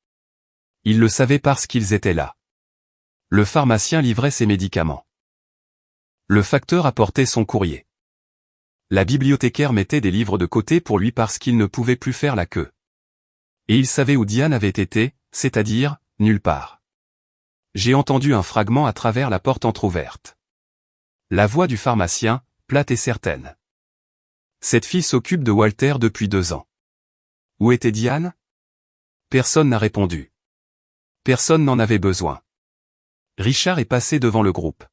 Ils le savaient parce qu'ils étaient là. Le pharmacien livrait ses médicaments. Le facteur apportait son courrier. La bibliothécaire mettait des livres de côté pour lui parce qu'il ne pouvait plus faire la queue. Et il savait où Diane avait été, c'est-à-dire, nulle part. J'ai entendu un fragment à travers la porte entr'ouverte. La voix du pharmacien, plate et certaine. Cette fille s'occupe de Walter depuis 2 ans. Où était Diane? Personne n'a répondu. Personne n'en avait besoin. Richard est passé devant le groupe.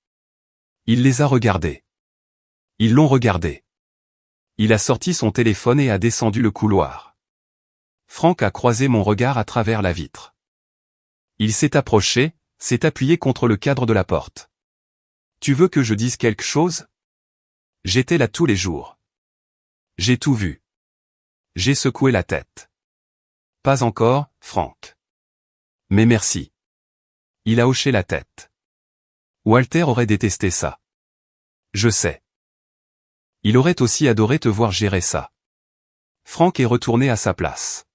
Il les a regardés. Ils l'ont regardé. Il a sorti son téléphone et a descendu le couloir. Franck a croisé mon regard à travers la vitre. Il s'est approché, s'est appuyé contre le cadre de la porte. Tu veux que je dise quelque chose? J'étais là tous les jours. J'ai tout vu. J'ai secoué la tête. Pas encore, Franck. Mais merci. Il a hoché la tête. Walter aurait détesté ça. Je sais. Il aurait aussi adoré te voir gérer ça. Franck est retourné à sa place.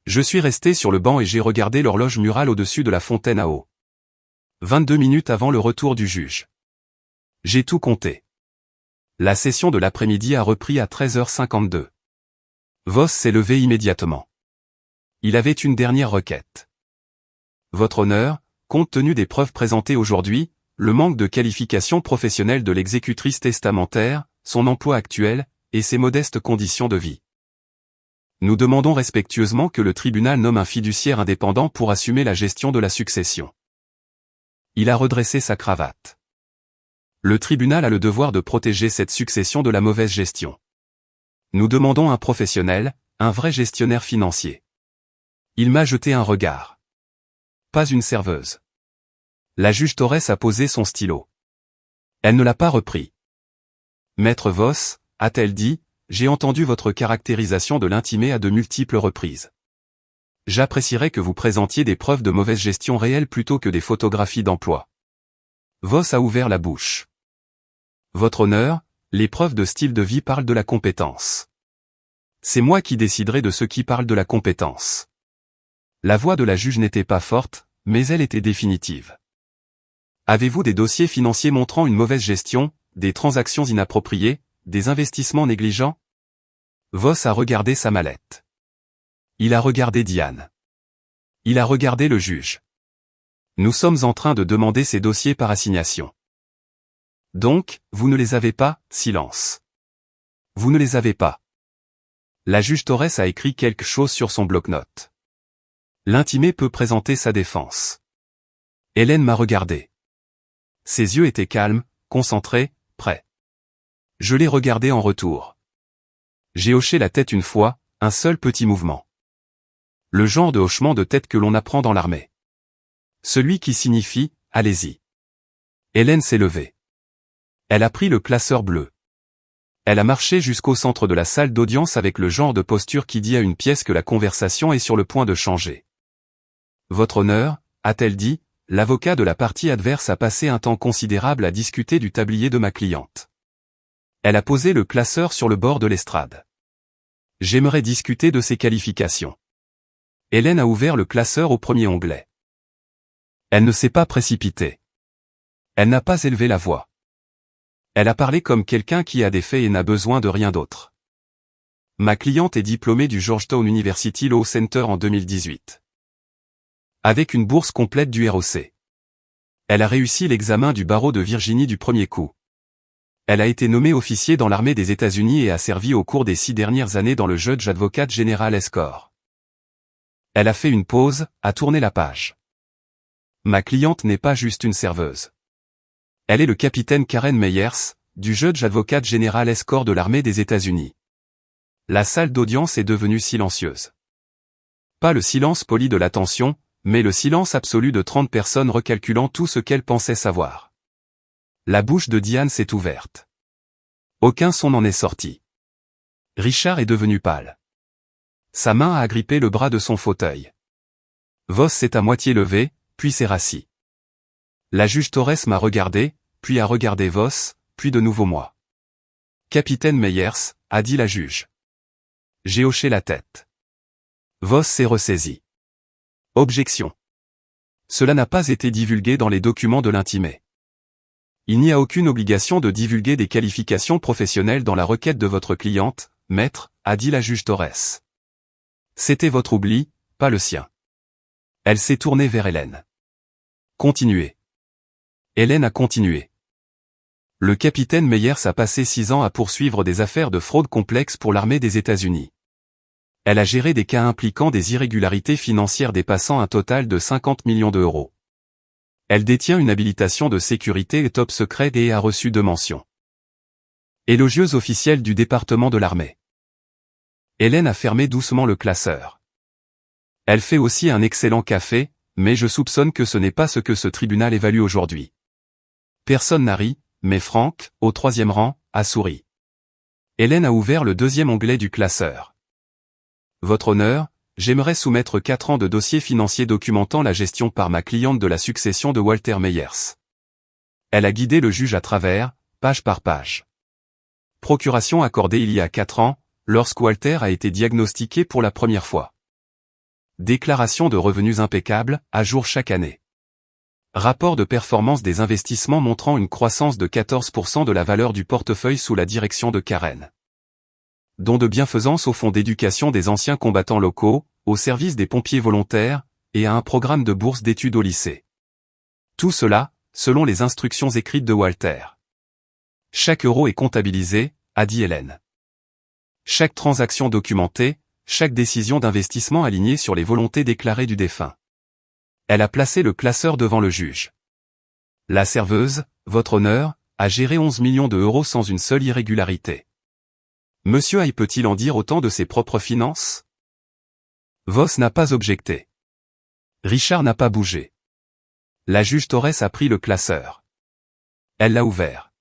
Je suis resté sur le banc et j'ai regardé l'horloge murale au-dessus de la fontaine à eau. 22 minutes avant le retour du juge. J'ai tout compté. La session de l'après-midi a repris à 13h52. Voss s'est levé immédiatement. Il avait une dernière requête. Votre honneur, compte tenu des preuves présentées aujourd'hui, le manque de qualification professionnelle de l'exécutrice testamentaire, son emploi actuel, et ses modestes conditions de vie. Nous demandons respectueusement que le tribunal nomme un fiduciaire indépendant pour assumer la gestion de la succession. Il a redressé sa cravate. Le tribunal a le devoir de protéger cette succession de la mauvaise gestion. Nous demandons un professionnel, un vrai gestionnaire financier. Il m'a jeté un regard. Pas une serveuse. La juge Torres a posé son stylo. Elle ne l'a pas repris. Maître Voss, a-t-elle dit, j'ai entendu votre caractérisation de l'intimé à de multiples reprises. J'apprécierais que vous présentiez des preuves de mauvaise gestion réelle plutôt que des photographies d'emploi. Voss a ouvert la bouche. Votre honneur, les preuves de style de vie parlent de la compétence. C'est moi qui déciderai de ce qui parle de la compétence. La voix de la juge n'était pas forte, mais elle était définitive. Avez-vous des dossiers financiers montrant une mauvaise gestion, des transactions inappropriées, des investissements négligents? Voss a regardé sa mallette. Il a regardé Diane. Il a regardé le juge. Nous sommes en train de demander ces dossiers par assignation. Donc, vous ne les avez pas, silence. Vous ne les avez pas. La juge Torres a écrit quelque chose sur son bloc-notes. L'intimé peut présenter sa défense. Hélène m'a regardé. Ses yeux étaient calmes, concentrés, prêts. Je l'ai regardé en retour. J'ai hoché la tête une fois, un seul petit mouvement. Le genre de hochement de tête que l'on apprend dans l'armée. Celui qui signifie « allez-y ». Hélène s'est levée. Elle a pris le classeur bleu. Elle a marché jusqu'au centre de la salle d'audience avec le genre de posture qui dit à une pièce que la conversation est sur le point de changer. « Votre honneur », a-t-elle dit, l'avocat de la partie adverse a passé un temps considérable à discuter du tablier de ma cliente. Elle a posé le classeur sur le bord de l'estrade. J'aimerais discuter de ses qualifications. Hélène a ouvert le classeur au premier onglet. Elle ne s'est pas précipitée. Elle n'a pas élevé la voix. Elle a parlé comme quelqu'un qui a des faits et n'a besoin de rien d'autre. Ma cliente est diplômée du Georgetown University Law Center en 2018. Avec une bourse complète du ROC. Elle a réussi l'examen du barreau de Virginie du premier coup. Elle a été nommée officier dans l'armée des États-Unis et a servi au cours des 6 dernières années dans le Judge Advocate General Escort. Elle a fait une pause, a tourné la page. Ma cliente n'est pas juste une serveuse. Elle est le capitaine Karen Meyers, du Judge Advocate General Escort de l'armée des États-Unis. La salle d'audience est devenue silencieuse. Pas le silence poli de l'attention, mais le silence absolu de 30 personnes recalculant tout ce qu'elles pensaient savoir. La bouche de Diane s'est ouverte. Aucun son n'en est sorti. Richard est devenu pâle. Sa main a agrippé le bras de son fauteuil. Voss s'est à moitié levé, puis s'est rassis. La juge Torres m'a regardé, puis a regardé Voss, puis de nouveau moi. Capitaine Meyers, a dit la juge. J'ai hoché la tête. Voss s'est ressaisi. Objection. Cela n'a pas été divulgué dans les documents de l'intimé. Il n'y a aucune obligation de divulguer des qualifications professionnelles dans la requête de votre cliente, maître, a dit la juge Torres. C'était votre oubli, pas le sien. Elle s'est tournée vers Hélène. Continuez. Hélène a continué. Le capitaine Meyers a passé 6 ans à poursuivre des affaires de fraude complexes pour l'armée des États-Unis. Elle a géré des cas impliquant des irrégularités financières dépassant un total de 50 millions d'euros. Elle détient une habilitation de sécurité et top secret et a reçu 2 mentions élogieuses officielles du département de l'armée. Hélène a fermé doucement le classeur. Elle fait aussi un excellent café, mais je soupçonne que ce n'est pas ce que ce tribunal évalue aujourd'hui. Personne n'a ri, mais Franck, au 3e rang, a souri. Hélène a ouvert le 2e onglet du classeur. Votre honneur, j'aimerais soumettre 4 ans de dossier financier documentant la gestion par ma cliente de la succession de Walter Meyers. Elle a guidé le juge à travers, page par page. Procuration accordée il y a 4 ans, lorsque Walter a été diagnostiqué pour la première fois. Déclaration de revenus impeccable, à jour chaque année. Rapport de performance des investissements montrant une croissance de 14% de la valeur du portefeuille sous la direction de Karen. Don de bienfaisance au fonds d'éducation des anciens combattants locaux, au service des pompiers volontaires, et à un programme de bourse d'études au lycée. Tout cela, selon les instructions écrites de Walter. Chaque euro est comptabilisé, a dit Hélène. Chaque transaction documentée, chaque décision d'investissement alignée sur les volontés déclarées du défunt. Elle a placé le classeur devant le juge. La serveuse, votre honneur, a géré 11 millions d'euros sans une seule irrégularité. Monsieur Hay peut-il en dire autant de ses propres finances? Voss n'a pas objecté. Richard n'a pas bougé. La juge Torres a pris le classeur. Elle l'a ouvert.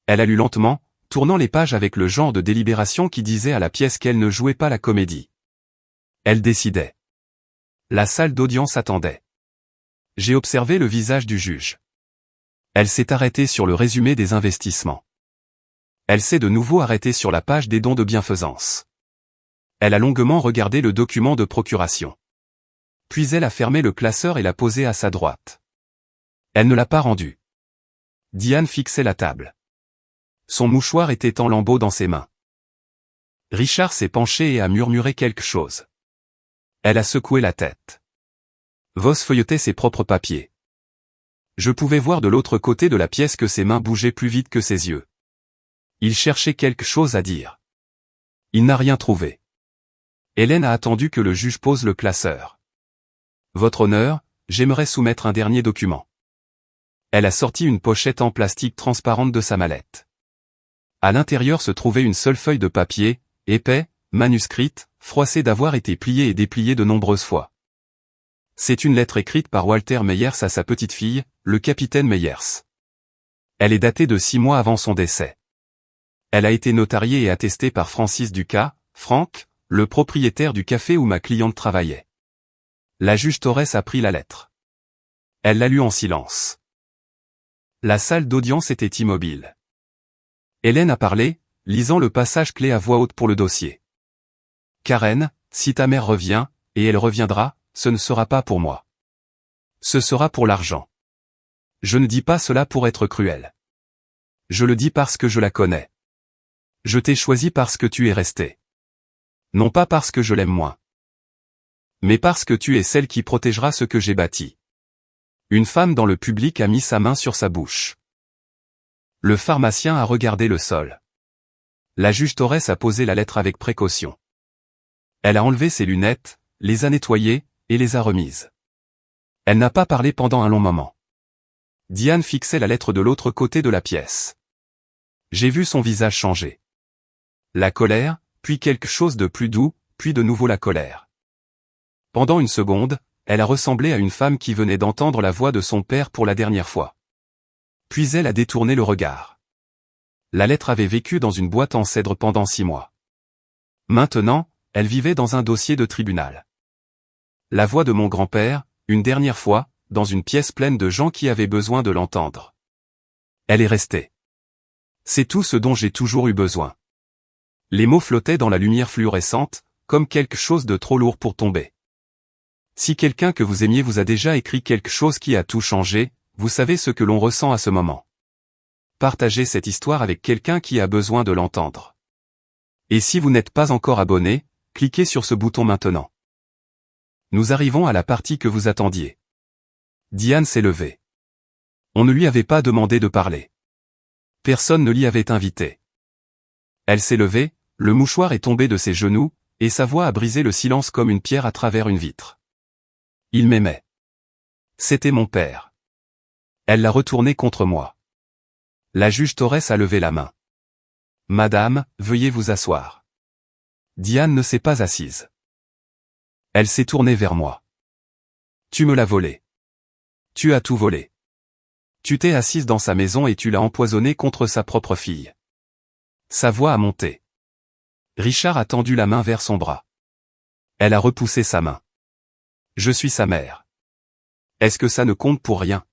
Elle a lu lentement, tournant les pages avec le genre de délibération qui disait à la pièce qu'elle ne jouait pas la comédie. Elle décidait. La salle d'audience attendait. J'ai observé le visage du juge. Elle s'est arrêtée sur le résumé des investissements. Elle s'est de nouveau arrêtée sur la page des dons de bienfaisance. Elle a longuement regardé le document de procuration. Puis elle a fermé le classeur et l'a posé à sa droite. Elle ne l'a pas rendu. Diane fixait la table. Son mouchoir était en lambeaux dans ses mains. Richard s'est penché et a murmuré quelque chose. Elle a secoué la tête. Voss feuilletait ses propres papiers. Je pouvais voir de l'autre côté de la pièce que ses mains bougeaient plus vite que ses yeux. Il cherchait quelque chose à dire. Il n'a rien trouvé. Hélène a attendu que le juge pose le classeur. Votre honneur, j'aimerais soumettre un dernier document. Elle a sorti une pochette en plastique transparente de sa mallette. À l'intérieur se trouvait une seule feuille de papier, épais, manuscrite, froissée d'avoir été pliée et dépliée de nombreuses fois. C'est une lettre écrite par Walter Meyers à sa petite-fille, le capitaine Meyers. Elle est datée de 6 mois avant son décès. Elle a été notariée et attestée par Francis Ducas, Franck, le propriétaire du café où ma cliente travaillait. La juge Torres a pris la lettre. Elle l'a lue en silence. La salle d'audience était immobile. Hélène a parlé, lisant le passage clé à voix haute pour le dossier. Karen, si ta mère revient, et elle reviendra, ce ne sera pas pour moi. Ce sera pour l'argent. Je ne dis pas cela pour être cruel. Je le dis parce que je la connais. Je t'ai choisi parce que tu es restée. Non pas parce que je l'aime moins. Mais parce que tu es celle qui protégera ce que j'ai bâti. Une femme dans le public a mis sa main sur sa bouche. Le pharmacien a regardé le sol. La juge Torres a posé la lettre avec précaution. Elle a enlevé ses lunettes, les a nettoyées, et les a remises. Elle n'a pas parlé pendant un long moment. Diane fixait la lettre de l'autre côté de la pièce. J'ai vu son visage changer. La colère, puis quelque chose de plus doux, puis de nouveau la colère. Pendant une seconde, elle a ressemblé à une femme qui venait d'entendre la voix de son père pour la dernière fois. Puis elle a détourné le regard. La lettre avait vécu dans une boîte en cèdre pendant 6 mois. Maintenant, elle vivait dans un dossier de tribunal. La voix de mon grand-père, une dernière fois, dans une pièce pleine de gens qui avaient besoin de l'entendre. Elle est restée. C'est tout ce dont j'ai toujours eu besoin. Les mots flottaient dans la lumière fluorescente, comme quelque chose de trop lourd pour tomber. Si quelqu'un que vous aimiez vous a déjà écrit quelque chose qui a tout changé, vous savez ce que l'on ressent à ce moment. Partagez cette histoire avec quelqu'un qui a besoin de l'entendre. Et si vous n'êtes pas encore abonné, cliquez sur ce bouton maintenant. Nous arrivons à la partie que vous attendiez. Diane s'est levée. On ne lui avait pas demandé de parler. Personne ne l'y avait invité. Elle s'est levée, le mouchoir est tombé de ses genoux, et sa voix a brisé le silence comme une pierre à travers une vitre. Il m'aimait. C'était mon père. Elle l'a retourné contre moi. La juge Torres a levé la main. Madame, veuillez vous asseoir. Diane ne s'est pas assise. Elle s'est tournée vers moi. Tu me l'as volé. Tu as tout volé. Tu t'es assise dans sa maison et tu l'as empoisonnée contre sa propre fille. Sa voix a monté. Richard a tendu la main vers son bras. Elle a repoussé sa main. Je suis sa mère. Est-ce que ça ne compte pour rien?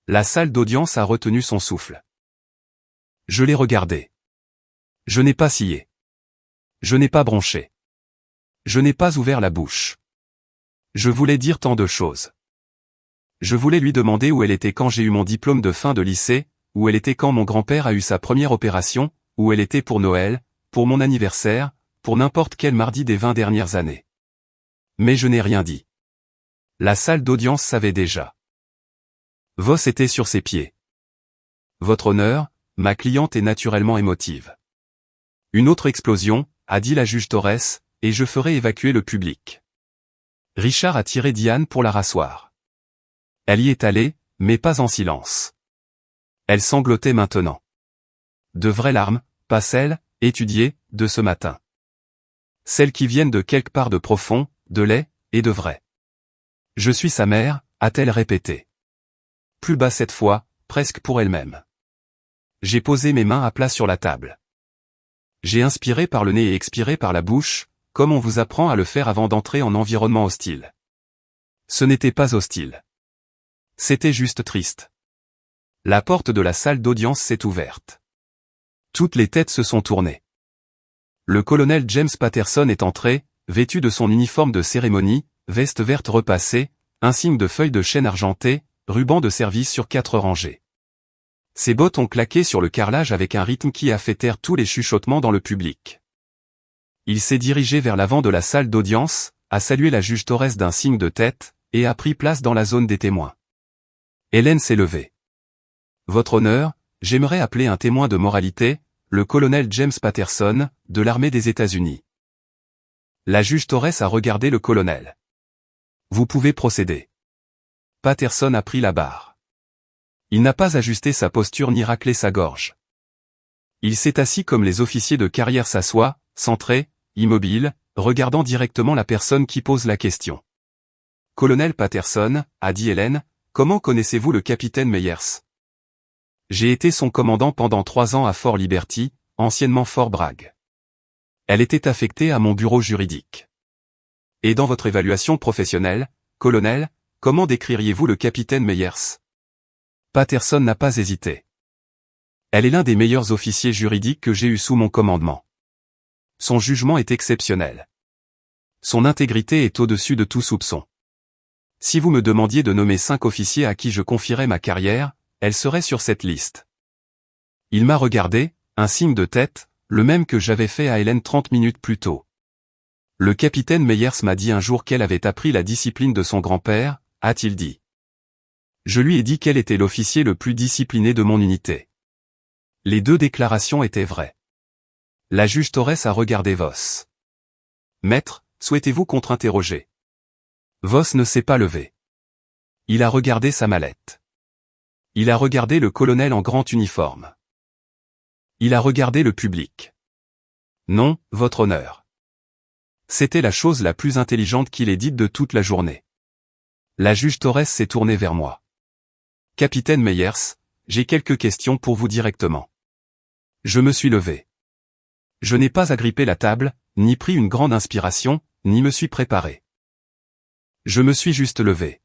La salle d'audience a retenu son souffle. Je l'ai regardé. Je n'ai pas scié. Je n'ai pas bronché. Je n'ai pas ouvert la bouche. Je voulais dire tant de choses. Je voulais lui demander où elle était quand j'ai eu mon diplôme de fin de lycée, où elle était quand mon grand-père a eu sa première opération, où elle était pour Noël, pour mon anniversaire, pour n'importe quel mardi des 20 dernières années. Mais je n'ai rien dit. La salle d'audience savait déjà. Voss était sur ses pieds. Votre honneur, ma cliente est naturellement émotive. Une autre explosion, a dit la juge Torres, et je ferai évacuer le public. Richard a tiré Diane pour la rasseoir. Elle y est allée, mais pas en silence. Elle sanglotait maintenant. De vraies larmes, pas celles, étudiées, de ce matin. Celles qui viennent de quelque part de profond, de laid, et de vrai. Je suis sa mère, a-t-elle répété. Plus bas cette fois, presque pour elle-même. J'ai posé mes mains à plat sur la table. J'ai inspiré par le nez et expiré par la bouche, comme on vous apprend à le faire avant d'entrer en environnement hostile. Ce n'était pas hostile. C'était juste triste. La porte de la salle d'audience s'est ouverte. Toutes les têtes se sont tournées. Le colonel James Patterson est entré, vêtu de son uniforme de cérémonie, veste verte repassée, insigne de feuilles de chêne argentées, ruban de service sur 4 rangées. Ses bottes ont claqué sur le carrelage avec un rythme qui a fait taire tous les chuchotements dans le public. Il s'est dirigé vers l'avant de la salle d'audience, a salué la juge Torres d'un signe de tête, et a pris place dans la zone des témoins. Hélène s'est levée. Votre honneur, j'aimerais appeler un témoin de moralité, le colonel James Patterson, de l'armée des États-Unis. La juge Torres a regardé le colonel. Vous pouvez procéder. Patterson a pris la barre. Il n'a pas ajusté sa posture ni raclé sa gorge. Il s'est assis comme les officiers de carrière s'assoient, centré, immobile, regardant directement la personne qui pose la question. Colonel Patterson, a dit Hélène, comment connaissez-vous le capitaine Meyers? J'ai été son commandant pendant 3 ans à Fort Liberty, anciennement Fort Bragg. Elle était affectée à mon bureau juridique. Et dans votre évaluation professionnelle, colonel, comment décririez-vous le capitaine Meyers? Patterson n'a pas hésité. Elle est l'un des meilleurs officiers juridiques que j'ai eu sous mon commandement. Son jugement est exceptionnel. Son intégrité est au-dessus de tout soupçon. Si vous me demandiez de nommer 5 officiers à qui je confierais ma carrière, elle serait sur cette liste. Il m'a regardé, un signe de tête, le même que j'avais fait à Hélène 30 minutes plus tôt. Le capitaine Meyers m'a dit un jour qu'elle avait appris la discipline de son grand-père, a-t-il dit. Je lui ai dit qu'elle était l'officier le plus discipliné de mon unité. Les 2 déclarations étaient vraies. La juge Torres a regardé Voss. Maître, souhaitez-vous contre-interroger? Voss ne s'est pas levé. Il a regardé sa mallette. Il a regardé le colonel en grand uniforme. Il a regardé le public. Non, votre honneur. C'était la chose la plus intelligente qu'il ait dite de toute la journée. La juge Torres s'est tournée vers moi. Capitaine Meyers, j'ai quelques questions pour vous directement. Je me suis levé. Je n'ai pas agrippé la table, ni pris une grande inspiration, ni me suis préparé. Je me suis juste levé.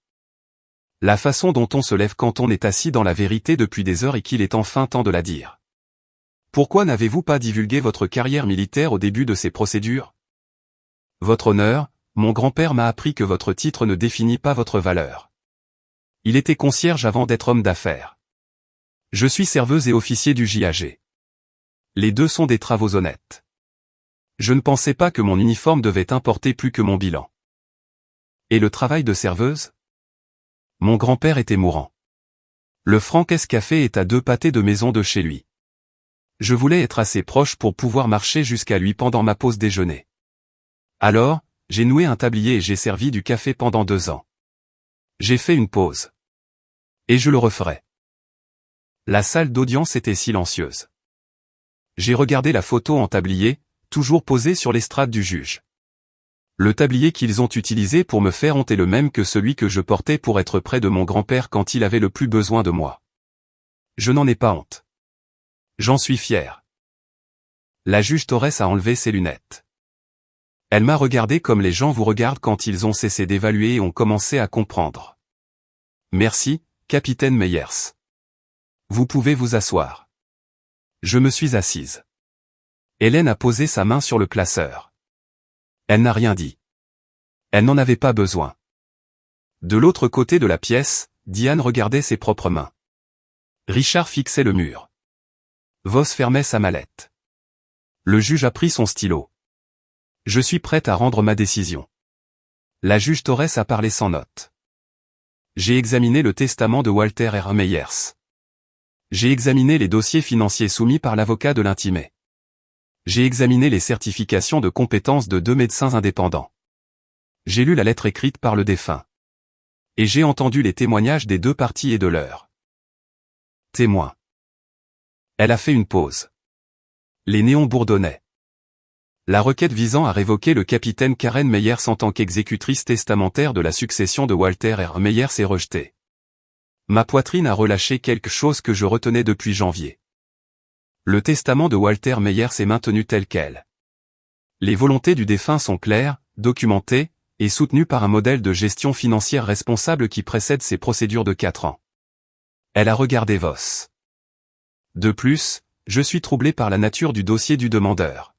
La façon dont on se lève quand on est assis dans la vérité depuis des heures et qu'il est enfin temps de la dire. Pourquoi n'avez-vous pas divulgué votre carrière militaire au début de ces procédures? Votre honneur, mon grand-père m'a appris que votre titre ne définit pas votre valeur. Il était concierge avant d'être homme d'affaires. Je suis serveuse et officier du JAG. Les 2 sont des travaux honnêtes. Je ne pensais pas que mon uniforme devait importer plus que mon bilan. Et le travail de serveuse? Mon grand-père était mourant. Le Frank's Café est à 2 pâtés de maison de chez lui. Je voulais être assez proche pour pouvoir marcher jusqu'à lui pendant ma pause déjeuner. Alors, j'ai noué un tablier et j'ai servi du café pendant 2 ans. J'ai fait une pause. Et je le referai. La salle d'audience était silencieuse. J'ai regardé la photo en tablier, toujours posée sur l'estrade du juge. Le tablier qu'ils ont utilisé pour me faire honte est le même que celui que je portais pour être près de mon grand-père quand il avait le plus besoin de moi. Je n'en ai pas honte. J'en suis fier. La juge Torres a enlevé ses lunettes. Elle m'a regardé comme les gens vous regardent quand ils ont cessé d'évaluer et ont commencé à comprendre. Merci, capitaine Meyers. Vous pouvez vous asseoir. Je me suis assise. Hélène a posé sa main sur le classeur. Elle n'a rien dit. Elle n'en avait pas besoin. De l'autre côté de la pièce, Diane regardait ses propres mains. Richard fixait le mur. Voss fermait sa mallette. Le juge a pris son stylo. Je suis prête à rendre ma décision. La juge Torres a parlé sans note. J'ai examiné le testament de Walter R. Meyers. J'ai examiné les dossiers financiers soumis par l'avocat de l'intimé. J'ai examiné les certifications de compétences de 2 médecins indépendants. J'ai lu la lettre écrite par le défunt. Et j'ai entendu les témoignages des 2 parties et de leurs témoins. Elle a fait une pause. Les néons bourdonnaient. La requête visant à révoquer le capitaine Karen Meyers en tant qu'exécutrice testamentaire de la succession de Walter R. Meyers est rejetée. Ma poitrine a relâché quelque chose que je retenais depuis janvier. Le testament de Walter Meyers est maintenu tel quel. Les volontés du défunt sont claires, documentées, et soutenues par un modèle de gestion financière responsable qui précède ces procédures de 4 ans. Elle a regardé Voss. De plus, je suis troublé par la nature du dossier du demandeur.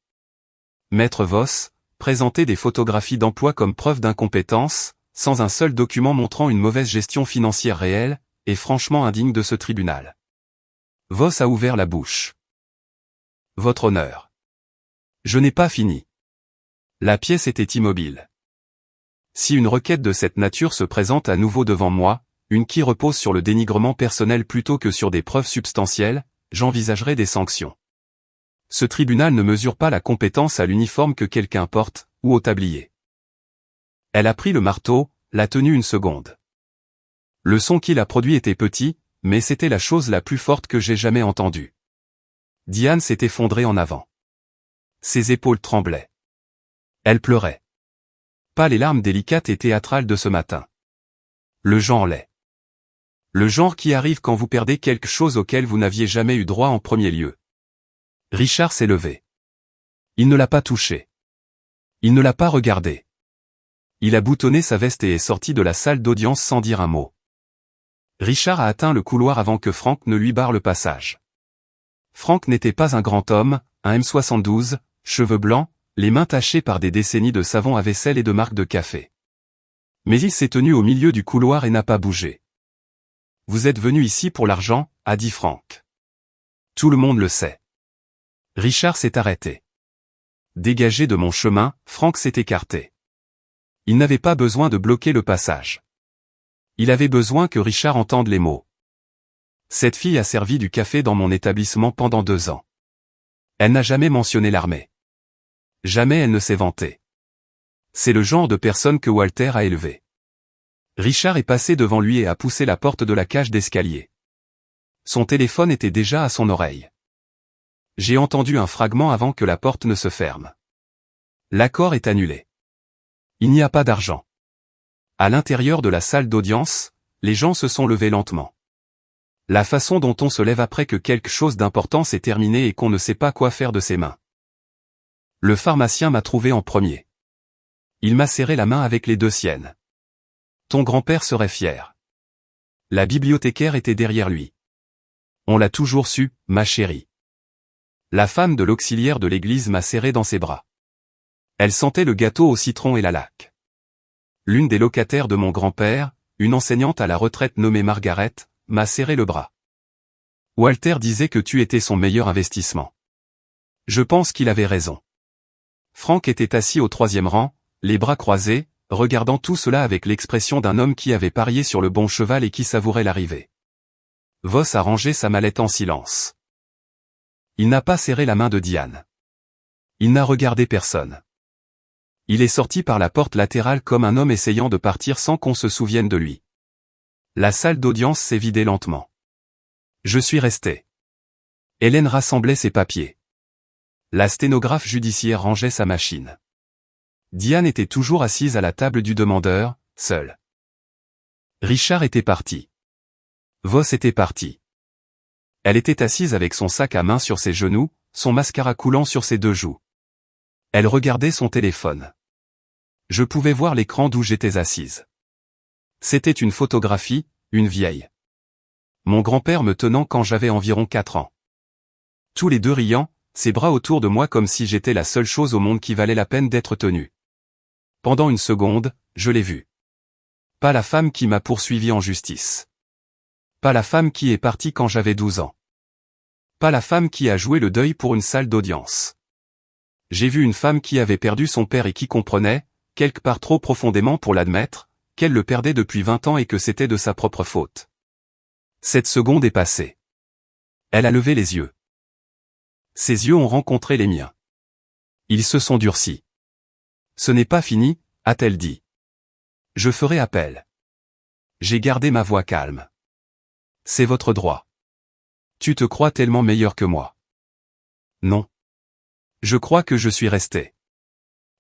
Maître Voss, présenter des photographies d'emploi comme preuve d'incompétence, sans un seul document montrant une mauvaise gestion financière réelle, est franchement indigne de ce tribunal. Voss a ouvert la bouche. Votre honneur. Je n'ai pas fini. La pièce était immobile. Si une requête de cette nature se présente à nouveau devant moi, une qui repose sur le dénigrement personnel plutôt que sur des preuves substantielles, j'envisagerai des sanctions. Ce tribunal ne mesure pas la compétence à l'uniforme que quelqu'un porte, ou au tablier. Elle a pris le marteau, l'a tenu une seconde. Le son qu'il a produit était petit, mais c'était la chose la plus forte que j'ai jamais entendue. Diane s'est effondrée en avant. Ses épaules tremblaient. Elle pleurait. Pas les larmes délicates et théâtrales de ce matin. Le genre laid. Le genre qui arrive quand vous perdez quelque chose auquel vous n'aviez jamais eu droit en premier lieu. Richard s'est levé. Il ne l'a pas touché. Il ne l'a pas regardé. Il a boutonné sa veste et est sorti de la salle d'audience sans dire un mot. Richard a atteint le couloir avant que Frank ne lui barre le passage. Frank n'était pas un grand homme, un M72, cheveux blancs, les mains tachées par des décennies de savon à vaisselle et de marques de café. Mais il s'est tenu au milieu du couloir et n'a pas bougé. « Vous êtes venu ici pour l'argent » a dit Frank. « Tout le monde le sait. » Richard s'est arrêté. Dégagé de mon chemin, Frank s'est écarté. Il n'avait pas besoin de bloquer le passage. Il avait besoin que Richard entende les mots. Cette fille a servi du café dans mon établissement pendant 2 ans. Elle n'a jamais mentionné l'armée. Jamais elle ne s'est vantée. C'est le genre de personne que Walter a élevé. Richard est passé devant lui et a poussé la porte de la cage d'escalier. Son téléphone était déjà à son oreille. J'ai entendu un fragment avant que la porte ne se ferme. L'accord est annulé. Il n'y a pas d'argent. À l'intérieur de la salle d'audience, les gens se sont levés lentement. La façon dont on se lève après que quelque chose d'important s'est terminé et qu'on ne sait pas quoi faire de ses mains. Le pharmacien m'a trouvé en premier. Il m'a serré la main avec les 2 siennes. Ton grand-père serait fier. La bibliothécaire était derrière lui. On l'a toujours su, ma chérie. La femme de l'auxiliaire de l'église m'a serré dans ses bras. Elle sentait le gâteau au citron et la laque. L'une des locataires de mon grand-père, une enseignante à la retraite nommée Margaret, m'a serré le bras. Walter disait que tu étais son meilleur investissement. Je pense qu'il avait raison. Frank était assis au 3e rang, les bras croisés, regardant tout cela avec l'expression d'un homme qui avait parié sur le bon cheval et qui savourait l'arrivée. Voss a rangé sa mallette en silence. Il n'a pas serré la main de Diane. Il n'a regardé personne. Il est sorti par la porte latérale comme un homme essayant de partir sans qu'on se souvienne de lui. La salle d'audience s'est vidée lentement. Je suis resté. Hélène rassemblait ses papiers. La sténographe judiciaire rangeait sa machine. Diane était toujours assise à la table du demandeur, seule. Richard était parti. Voss était parti. Elle était assise avec son sac à main sur ses genoux, son mascara coulant sur ses 2 joues. Elle regardait son téléphone. Je pouvais voir l'écran d'où j'étais assise. C'était une photographie, une vieille. Mon grand-père me tenant quand j'avais environ 4 ans. Tous les 2 riant, ses bras autour de moi comme si j'étais la seule chose au monde qui valait la peine d'être tenue. Pendant une seconde, je l'ai vue. Pas la femme qui m'a poursuivi en justice. Pas la femme qui est partie quand j'avais 12 ans. Pas la femme qui a joué le deuil pour une salle d'audience. J'ai vu une femme qui avait perdu son père et qui comprenait, quelque part trop profondément pour l'admettre, qu'elle le perdait depuis 20 ans et que c'était de sa propre faute. Cette seconde est passée. Elle a levé les yeux. Ses yeux ont rencontré les miens. Ils se sont durcis. Ce n'est pas fini, a-t-elle dit. Je ferai appel. J'ai gardé ma voix calme. C'est votre droit. Tu te crois tellement meilleur que moi. Non. Je crois que je suis resté.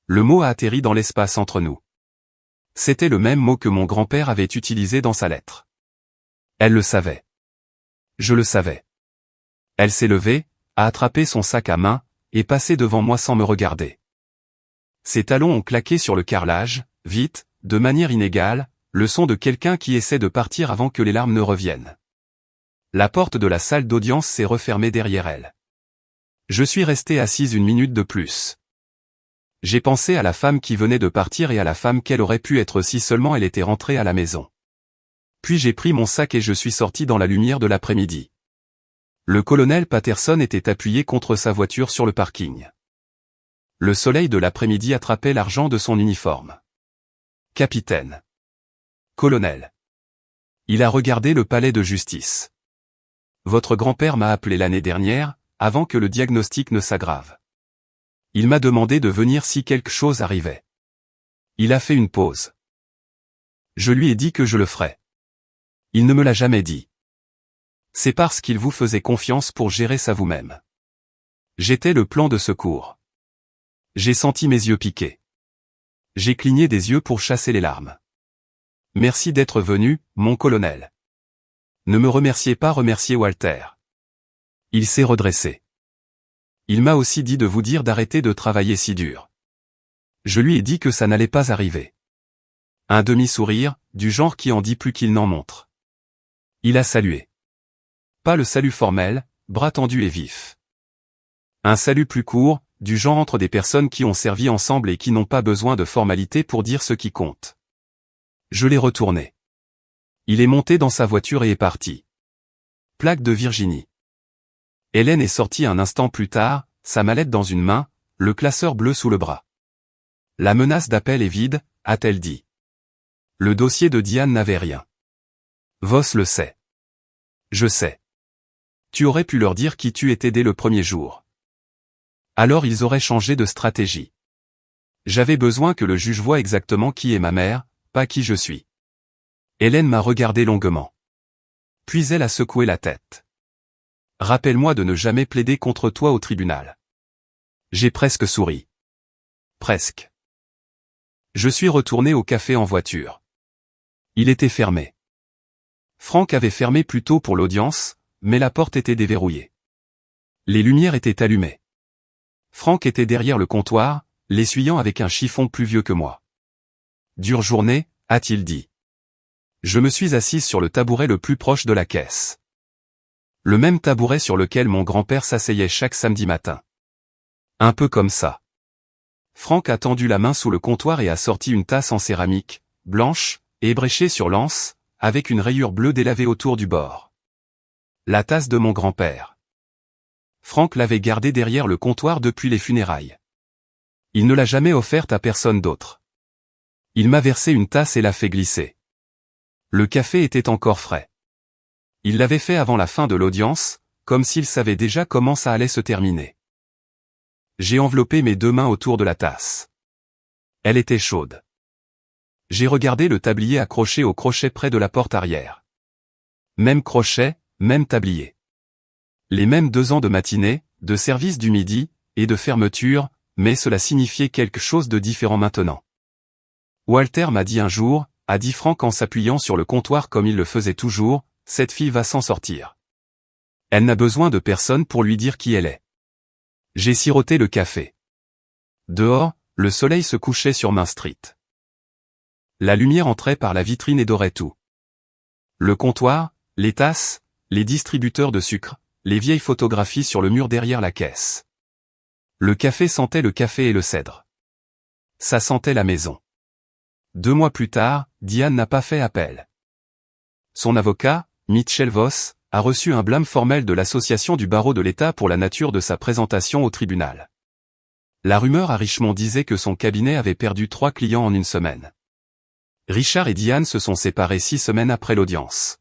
Le mot a atterri dans l'espace entre nous. C'était le même mot que mon grand-père avait utilisé dans sa lettre. Elle le savait. Je le savais. Elle s'est levée, a attrapé son sac à main, et passé devant moi sans me regarder. Ses talons ont claqué sur le carrelage, vite, de manière inégale, le son de quelqu'un qui essaie de partir avant que les larmes ne reviennent. La porte de la salle d'audience s'est refermée derrière elle. Je suis resté assise 1 minute de plus. J'ai pensé à la femme qui venait de partir et à la femme qu'elle aurait pu être si seulement elle était rentrée à la maison. Puis j'ai pris mon sac et je suis sorti dans la lumière de l'après-midi. Le colonel Patterson était appuyé contre sa voiture sur le parking. Le soleil de l'après-midi attrapait l'argent de son uniforme. Capitaine. Colonel. Il a regardé le palais de justice. Votre grand-père m'a appelé l'année dernière, avant que le diagnostic ne s'aggrave. Il m'a demandé de venir si quelque chose arrivait. Il a fait une pause. Je lui ai dit que je le ferais. Il ne me l'a jamais dit. C'est parce qu'il vous faisait confiance pour gérer ça vous-même. J'étais le plan de secours. J'ai senti mes yeux piquer. J'ai cligné des yeux pour chasser les larmes. Merci d'être venu, mon colonel. Ne me remerciez pas, remerciez Walter. Il s'est redressé. Il m'a aussi dit de vous dire d'arrêter de travailler si dur. Je lui ai dit que ça n'allait pas arriver. Un demi-sourire, du genre qui en dit plus qu'il n'en montre. Il a salué. Pas le salut formel, bras tendus et vif. Un salut plus court, du genre entre des personnes qui ont servi ensemble et qui n'ont pas besoin de formalités pour dire ce qui compte. Je l'ai retourné. Il est monté dans sa voiture et est parti. Plaque de Virginie. Hélène est sortie un instant plus tard, sa mallette dans une main, le classeur bleu sous le bras. La menace d'appel est vide, a-t-elle dit. Le dossier de Diane n'avait rien. Voss le sait. Je sais. Tu aurais pu leur dire qui tu étais dès le premier jour. Alors ils auraient changé de stratégie. J'avais besoin que le juge voie exactement qui est ma mère, pas qui je suis. Hélène m'a regardé longuement. Puis elle a secoué la tête. Rappelle-moi de ne jamais plaider contre toi au tribunal. J'ai presque souri. Presque. Je suis retourné au café en voiture. Il était fermé. Franck avait fermé plus tôt pour l'audience, mais la porte était déverrouillée. Les lumières étaient allumées. Franck était derrière le comptoir, l'essuyant avec un chiffon plus vieux que moi. Dure journée, a-t-il dit. Je me suis assise sur le tabouret le plus proche de la caisse. Le même tabouret sur lequel mon grand-père s'asseyait chaque samedi matin. Un peu comme ça. Franck a tendu la main sous le comptoir et a sorti une tasse en céramique, blanche, ébréchée sur l'anse, avec une rayure bleue délavée autour du bord. La tasse de mon grand-père. Franck l'avait gardée derrière le comptoir depuis les funérailles. Il ne l'a jamais offerte à personne d'autre. Il m'a versé une tasse et l'a fait glisser. Le café était encore frais. Il l'avait fait avant la fin de l'audience, comme s'il savait déjà comment ça allait se terminer. J'ai enveloppé mes deux mains autour de la tasse. Elle était chaude. J'ai regardé le tablier accroché au crochet près de la porte arrière. Même crochet, même tablier. Les mêmes 2 ans de matinée, de service du midi, et de fermeture, mais cela signifiait quelque chose de différent maintenant. Walter m'a dit un jour, a dit Franck en s'appuyant sur le comptoir comme il le faisait toujours, cette fille va s'en sortir. Elle n'a besoin de personne pour lui dire qui elle est. J'ai siroté le café. Dehors, le soleil se couchait sur Main Street. La lumière entrait par la vitrine et dorait tout. Le comptoir, les tasses, les distributeurs de sucre, les vieilles photographies sur le mur derrière la caisse. Le café sentait le café et le cèdre. Ça sentait la maison. 2 mois plus tard, Diane n'a pas fait appel. Son avocat, Mitchell Voss, a reçu un blâme formel de l'association du barreau de l'État pour la nature de sa présentation au tribunal. La rumeur à Richmond disait que son cabinet avait perdu 3 clients en une semaine. Richard et Diane se sont séparés 6 semaines après l'audience.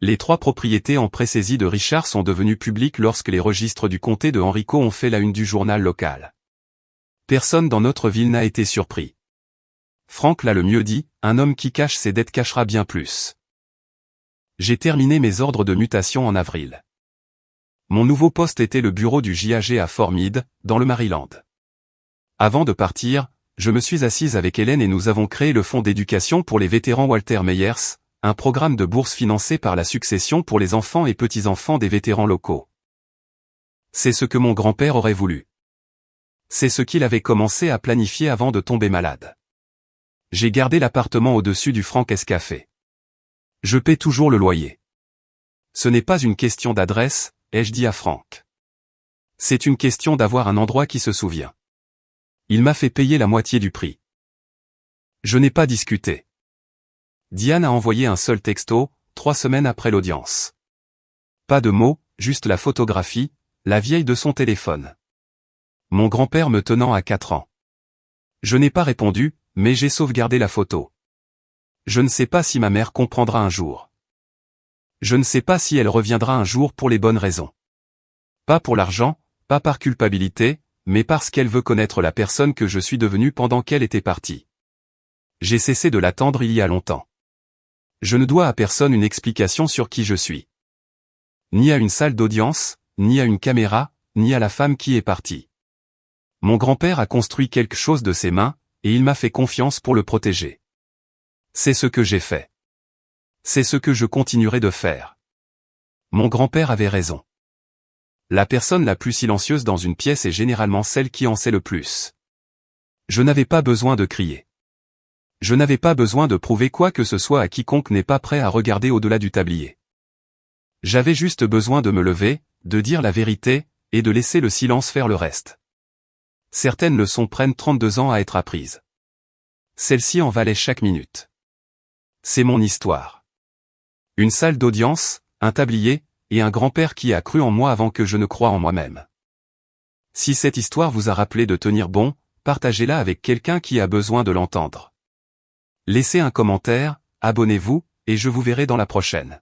Les 3 propriétés en pré-saisie de Richard sont devenues publiques lorsque les registres du comté de Henrico ont fait la une du journal local. Personne dans notre ville n'a été surpris. Franck l'a le mieux dit, un homme qui cache ses dettes cachera bien plus. J'ai terminé mes ordres de mutation en avril. Mon nouveau poste était le bureau du JAG à Fort Meade, dans le Maryland. Avant de partir, je me suis assise avec Hélène et nous avons créé le fonds d'éducation pour les vétérans Walter Meyers, un programme de bourse financé par la succession pour les enfants et petits-enfants des vétérans locaux. C'est ce que mon grand-père aurait voulu. C'est ce qu'il avait commencé à planifier avant de tomber malade. J'ai gardé l'appartement au-dessus du Frank's Café. Je paie toujours le loyer. Ce n'est pas une question d'adresse, ai-je dit à Franck. C'est une question d'avoir un endroit qui se souvient. Il m'a fait payer la moitié du prix. Je n'ai pas discuté. Diane a envoyé un seul texto, 3 semaines après l'audience. Pas de mots, juste la photographie, la vieille de son téléphone. Mon grand-père me tenant à 4 ans. Je n'ai pas répondu, mais j'ai sauvegardé la photo. Je ne sais pas si ma mère comprendra un jour. Je ne sais pas si elle reviendra un jour pour les bonnes raisons. Pas pour l'argent, pas par culpabilité, mais parce qu'elle veut connaître la personne que je suis devenue pendant qu'elle était partie. J'ai cessé de l'attendre il y a longtemps. Je ne dois à personne une explication sur qui je suis. Ni à une salle d'audience, ni à une caméra, ni à la femme qui est partie. Mon grand-père a construit quelque chose de ses mains, et il m'a fait confiance pour le protéger. C'est ce que j'ai fait. C'est ce que je continuerai de faire. Mon grand-père avait raison. La personne la plus silencieuse dans une pièce est généralement celle qui en sait le plus. Je n'avais pas besoin de crier. Je n'avais pas besoin de prouver quoi que ce soit à quiconque n'est pas prêt à regarder au-delà du tablier. J'avais juste besoin de me lever, de dire la vérité, et de laisser le silence faire le reste. Certaines leçons prennent 32 ans à être apprises. Celle-ci en valait chaque minute. C'est mon histoire. Une salle d'audience, un tablier, et un grand-père qui a cru en moi avant que je ne croie en moi-même. Si cette histoire vous a rappelé de tenir bon, partagez-la avec quelqu'un qui a besoin de l'entendre. Laissez un commentaire, abonnez-vous, et je vous verrai dans la prochaine.